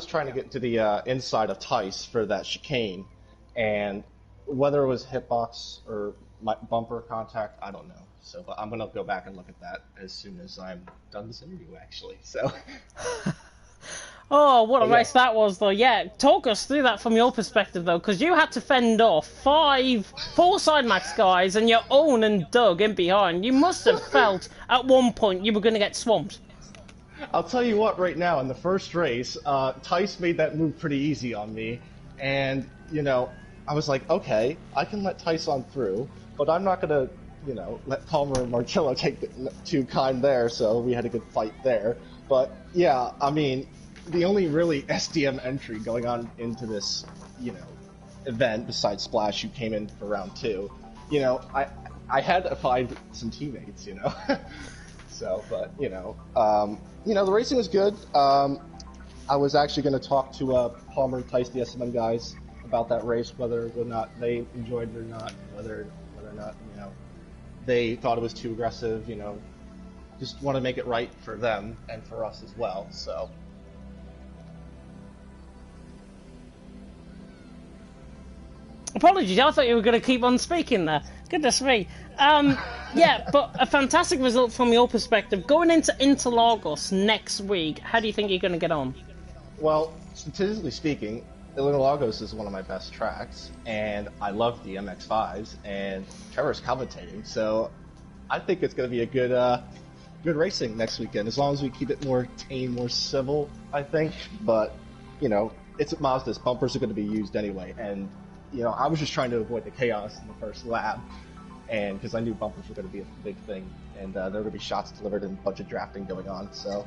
trying to get to the inside of Tice for that chicane, and whether it was hitbox or my bumper contact, I don't know. So, but I'm gonna go back and look at that as soon as I'm done this interview, actually. So. Oh, what a race that was, though. Yeah, talk us through that from your perspective, though, because you had to fend off 4 side max guys and your own and Doug in behind. You must have felt at one point you were going to get swamped. I'll tell you what, right now, in the first race, Tice made that move pretty easy on me, and, I was like, okay, I can let Tice on through, but I'm not going to, let Palmer and Marcello take too kind there, so we had a good fight there. But, yeah, I mean, the only really SDM entry going on into this, event, besides Splash, who came in for round 2, I had to find some teammates, So, but, the racing was good. I was actually going to talk to Palmer and Tice, the SMN guys, about that race, whether or not they enjoyed it or not, whether or not, they thought it was too aggressive, just want to make it right for them and for us as well. So. Apologies, I thought you were going to keep on speaking there. Goodness me. Yeah, but a fantastic result from your perspective. Going into Interlagos next week, how do you think you're going to get on? Well, statistically speaking, Interlagos is one of my best tracks, and I love the MX5s, and Trevor's commentating, so I think it's going to be a good racing next weekend, as long as we keep it more tame, more civil, I think. But, you know, it's at Mazda's. Bumpers are going to be used anyway, and you know, I was just trying to avoid the chaos in the first lap, and because I knew bumpers were going to be a big thing, and there were going to be shots delivered and budget drafting going on. So,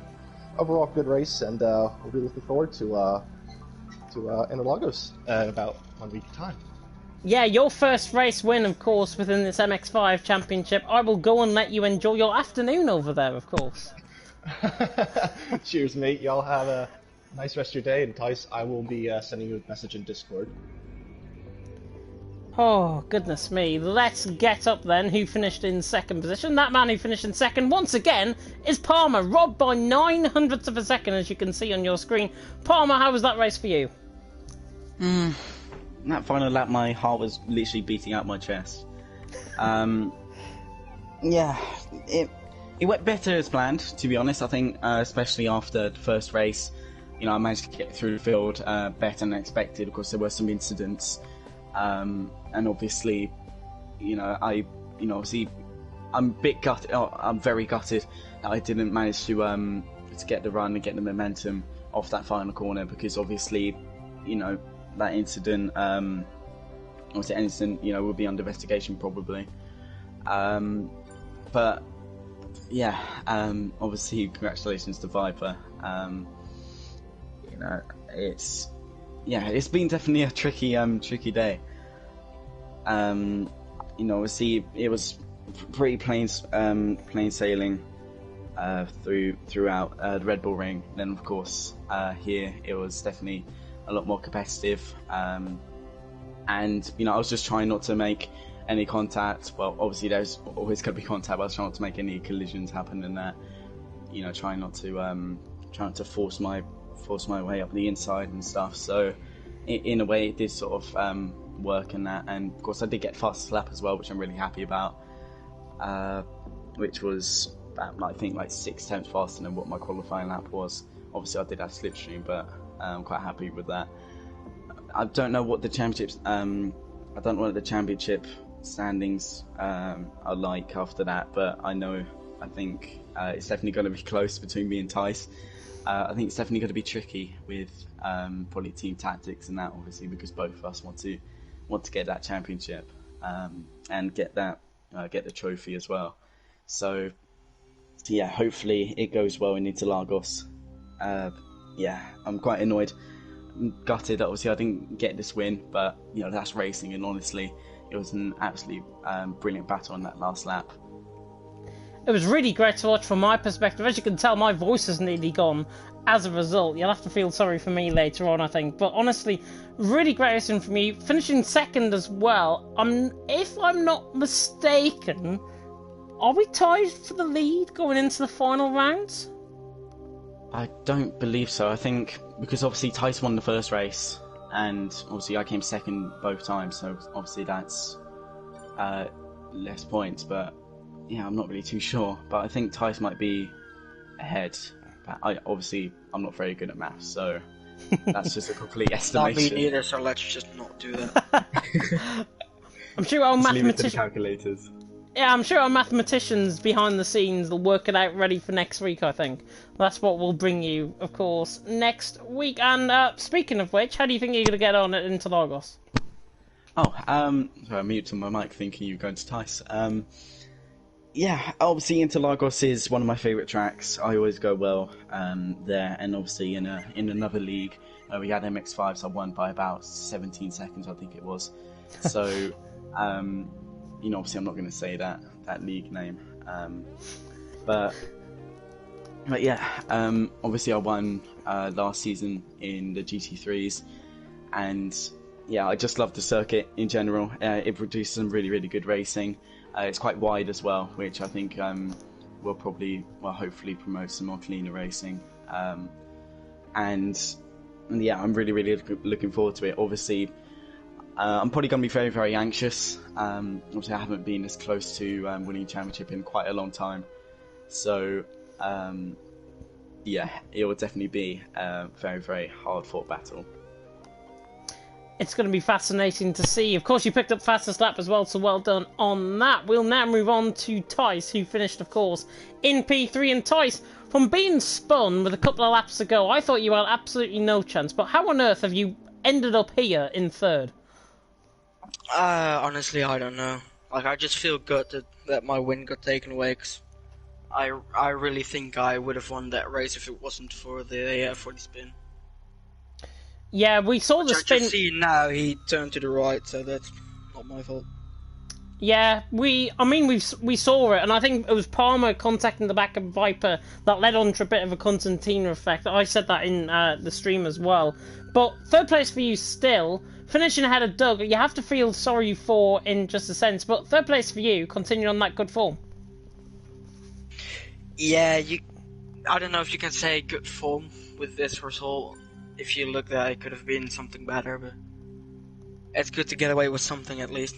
overall, good race, and we'll be looking forward to Interlagos in about 1 week's time. Yeah, your first race win, of course, within this MX5 championship. I will go and let you enjoy your afternoon over there, of course. Cheers, mate. Y'all have a nice rest of your day, and Tice, I will be sending you a message in Discord. Oh, goodness me. Let's get up then. Who finished in second position? That man who finished in second, once again, is Palmer. Robbed by 900ths of a second, as you can see on your screen. Palmer, how was that race for you? That final lap, my heart was literally beating out my chest. Yeah, it went better as planned, to be honest. I think, especially after the first race, you know, I managed to get through the field better than expected. Of course, there were some incidents. And obviously, you know, obviously, I'm a bit gutted. Oh, I'm very gutted that I didn't manage to get the run and get the momentum off that final corner, because obviously, you know, that incident, you know, will be under investigation probably. But yeah, obviously, congratulations to Viper. You know, it's been definitely a tricky day. You know, obviously it was pretty plain sailing throughout the Red Bull Ring. Then of course here it was definitely a lot more competitive. And you know, I was just trying not to make any contact. Well, obviously there's always going to be contact, but I was trying not to make any collisions happen, and that, you know, trying not to force my way up the inside and stuff. So in a way it did sort of work in that, and of course I did get fastest lap as well, which I'm really happy about, which was about, I think, like 6 tenths faster than what my qualifying lap was. Obviously I did have slipstream, but I'm quite happy with that. I don't know what the championship standings are like after that, but I think it's definitely going to be close between me and Tice. I think it's definitely going to be tricky with probably team tactics and that, obviously, because both of us want to get that championship and get the trophy as well. So yeah, hopefully it goes well in Interlagos. Yeah, I'm quite annoyed. I'm gutted, obviously I didn't get this win, but you know, that's racing, and honestly it was an absolutely brilliant battle on that last lap. It was really great to watch from my perspective. As you can tell, my voice is nearly gone as a result. You'll have to feel sorry for me later on, I think. But honestly, really great racing from you. Finishing second as well. If I'm not mistaken, are we tied for the lead going into the final rounds? I don't believe so. I think because obviously Tice won the first race, and obviously I came second both times, so obviously that's less points, but yeah, I'm not really too sure. But I think Tice might be ahead. But I'm not very good at maths, so that's just a complete estimation. Not me neither, so let's just not do that. I'm sure our mathematicians. Calculators. Yeah, I'm sure our mathematicians behind the scenes will work it out ready for next week, I think. That's what we'll bring you, of course, next week. And speaking of which, how do you think you're going to get on at Interlagos? Oh, sorry, I muted my mic thinking you were going to Tice. Yeah, obviously Interlagos is one of my favourite tracks. I always go well there, and obviously in another league we had MX5s. I won by about 17 seconds, I think it was. So, you know, obviously I'm not going to say that league name, but yeah, obviously I won last season in the GT3s, and yeah, I just love the circuit in general. It produces some really, really good racing. It's quite wide as well, which I think will probably, well, hopefully promote some more cleaner racing. And yeah, I'm really looking forward to it. Obviously, I'm probably going to be very anxious. Obviously, I haven't been this close to winning a championship in quite a long time. So, yeah, it will definitely be a very hard fought battle. It's going to be fascinating to see. Of course, you picked up fastest lap as well, so well done on that. We'll now move on to Tice, who finished, of course, in P3. And Tice, from being spun with a couple of laps to go, I thought you had absolutely no chance. But how on earth have you ended up here in third? Honestly, I don't know. Like, I just feel good that my win got taken away, because I really think I would have won that race if it wasn't for the spin. Yeah, we saw the spin. I just see now he turned to the right, so that's not my fault. Yeah, we saw it, and I think it was Palmer contacting the back of Viper that led on to a bit of a Constantina effect. I said that in the stream as well. But third place for you still, finishing ahead of Doug, you have to feel sorry for in just a sense, but third place for you, continuing on that good form. Yeah, I don't know if you can say good form with this result. If you look there, it could have been something better, but it's good to get away with something at least.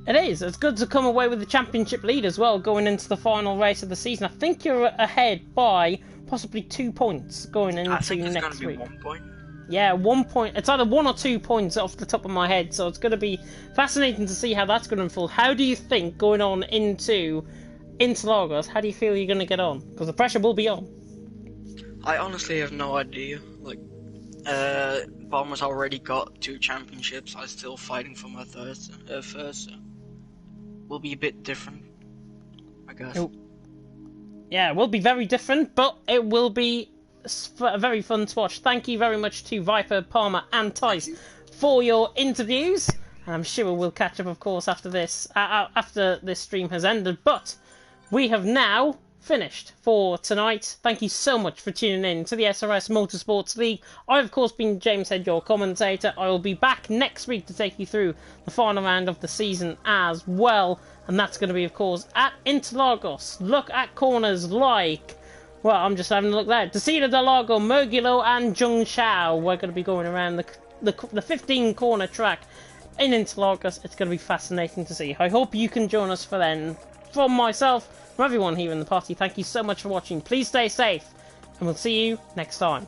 It is. It's good to come away with the championship lead as well, going into the final race of the season. I think you're ahead by possibly 2 points going into next week. I think it's going to be 1 point. Yeah, 1 point. It's either 1 or 2 points off the top of my head, so it's going to be fascinating to see how that's going to unfold. How do you think going on into Interlagos, how do you feel you're going to get on? Because the pressure will be on. I honestly have no idea. Like, Palmer's already got 2 championships. I'm still fighting for my first. So will be a bit different, I guess. Yeah, it will be very different, but it will be very fun to watch. Thank you very much to Viper, Palmer, and Tice for your interviews. I'm sure we'll catch up, of course, after this stream has ended. But we have now finished for tonight. Thank you so much for tuning in to the SRS Motorsports League. I've, of course, been James Head, your commentator. I will be back next week to take you through the final round of the season as well. And that's going to be, of course, at Interlagos. Look at corners like, well, I'm just having a look there. Tessina del Lago, Mugello, and Zhengzhou. We're going to be going around the 15 corner track in Interlagos. It's going to be fascinating to see. I hope you can join us for then. From myself, from everyone here in the party, thank you so much for watching. Please stay safe, and we'll see you next time.